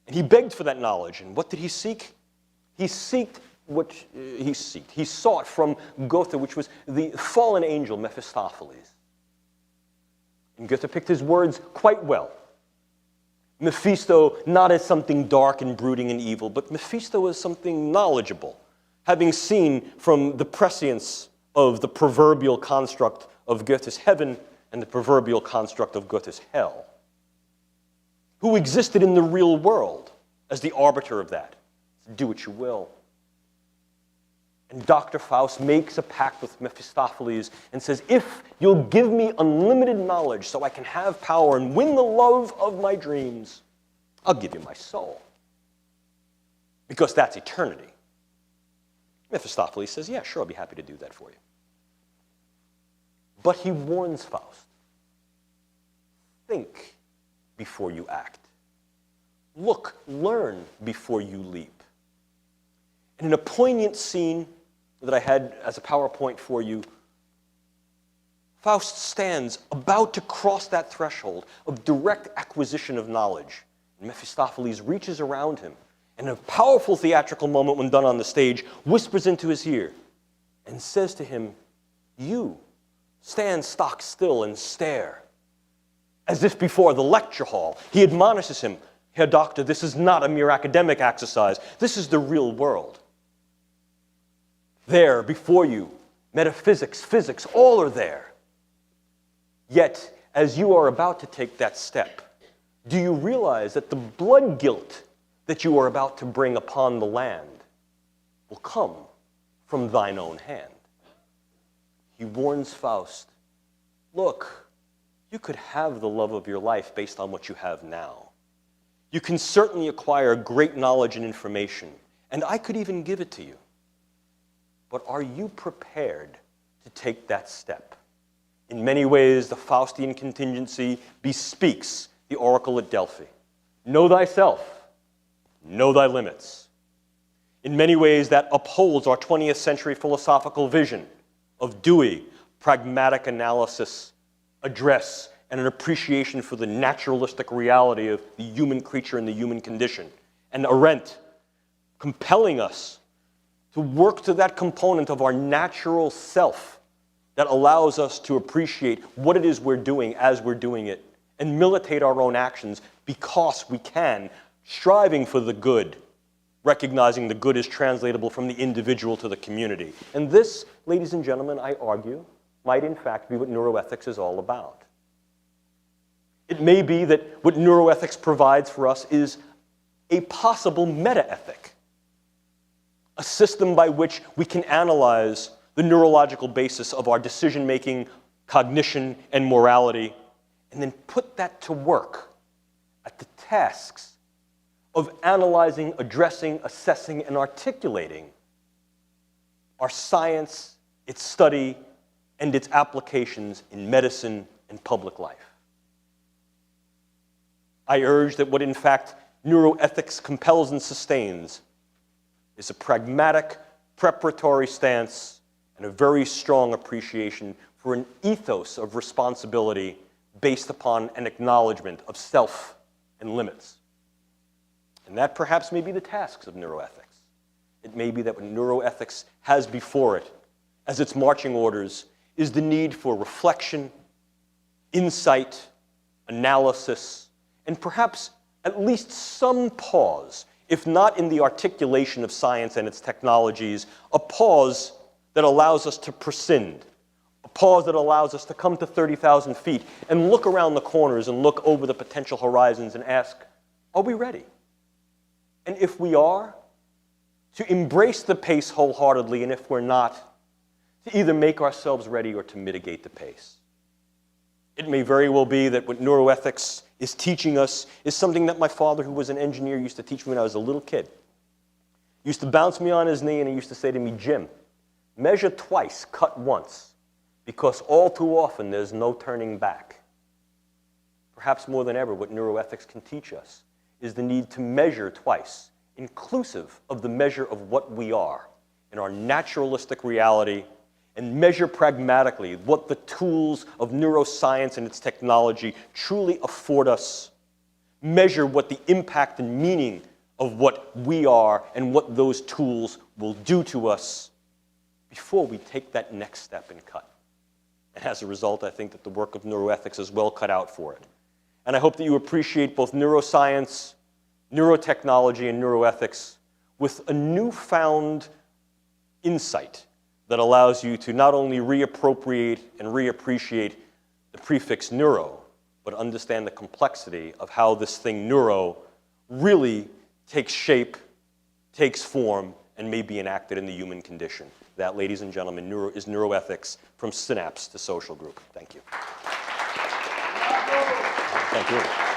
And he begged for that knowledge. And what did he seek? He sought from Goethe, which was the fallen angel Mephistopheles. And Goethe picked his words quite well. Mephisto not as something dark and brooding and evil, but Mephisto as something knowledgeable, having seen from the prescience of the proverbial construct of Goethe's heaven and the proverbial construct of Goethe's hell, who existed in the real world as the arbiter of that. Do what you will. And Dr. Faust makes a pact with Mephistopheles and says, if you'll give me unlimited knowledge so I can have power and win the love of my dreams, I'll give you my soul. Because that's eternity. Mephistopheles says, yeah, sure, I'll be happy to do that for you. But he warns Faust, think before you act. Look, learn before you leap. And in a poignant scene that I had as a PowerPoint for you, Faust stands about to cross that threshold of direct acquisition of knowledge. And Mephistopheles reaches around him, and in a powerful theatrical moment when done on the stage, whispers into his ear and says to him, you stand stock still and stare. As if before the lecture hall, he admonishes him, Herr Doctor, this is not a mere academic exercise. This is the real world. There, before you, metaphysics, physics, all are there. Yet, as you are about to take that step, do you realize that the blood guilt that you are about to bring upon the land will come from thine own hand? He warns Faust, look, you could have the love of your life based on what you have now. You can certainly acquire great knowledge and information, and I could even give it to you. But are you prepared to take that step? In many ways, the Faustian contingency bespeaks the oracle at Delphi. Know thyself, know thy limits. In many ways, that upholds our 20th century philosophical vision of Dewey, pragmatic analysis, address, and an appreciation for the naturalistic reality of the human creature and the human condition. And Arendt, compelling us to work to that component of our natural self that allows us to appreciate what it is we're doing as we're doing it and militate our own actions because we can, striving for the good, recognizing the good is translatable from the individual to the community. And this, ladies and gentlemen, I argue, might in fact be what neuroethics is all about. It may be that what neuroethics provides for us is a possible meta-ethic, a system by which we can analyze the neurological basis of our decision-making, cognition, and morality, and then put that to work at the tasks of analyzing, addressing, assessing, and articulating our science, its study, and its applications in medicine and public life. I urge that what in fact neuroethics compels and sustains is a pragmatic, preparatory stance, and a very strong appreciation for an ethos of responsibility based upon an acknowledgement of self and limits. And that perhaps may be the tasks of neuroethics. It may be that what neuroethics has before it, as its marching orders, is the need for reflection, insight, analysis, and perhaps at least some pause, if not in the articulation of science and its technologies, a pause that allows us to prescind, a pause that allows us to come to 30,000 feet and look around the corners and look over the potential horizons and ask, are we ready? And if we are, to embrace the pace wholeheartedly, and if we're not, to either make ourselves ready or to mitigate the pace. It may very well be that what neuroethics is teaching us is something that my father, who was an engineer, used to teach me when I was a little kid. He used to bounce me on his knee and he used to say to me, Jim, measure twice, cut once, because all too often there's no turning back. Perhaps more than ever, what neuroethics can teach us is the need to measure twice, inclusive of the measure of what we are in our naturalistic reality, and measure pragmatically what the tools of neuroscience and its technology truly afford us, measure what the impact and meaning of what we are and what those tools will do to us before we take that next step and cut. And as a result, I think that the work of neuroethics is well cut out for it. And I hope that you appreciate both neuroscience, neurotechnology, and neuroethics with a newfound insight that allows you to not only reappropriate and reappreciate the prefix neuro, but understand the complexity of how this thing neuro really takes shape, takes form, and may be enacted in the human condition. That, ladies and gentlemen, is neuroethics from synapse to social group. Thank you. Thank you.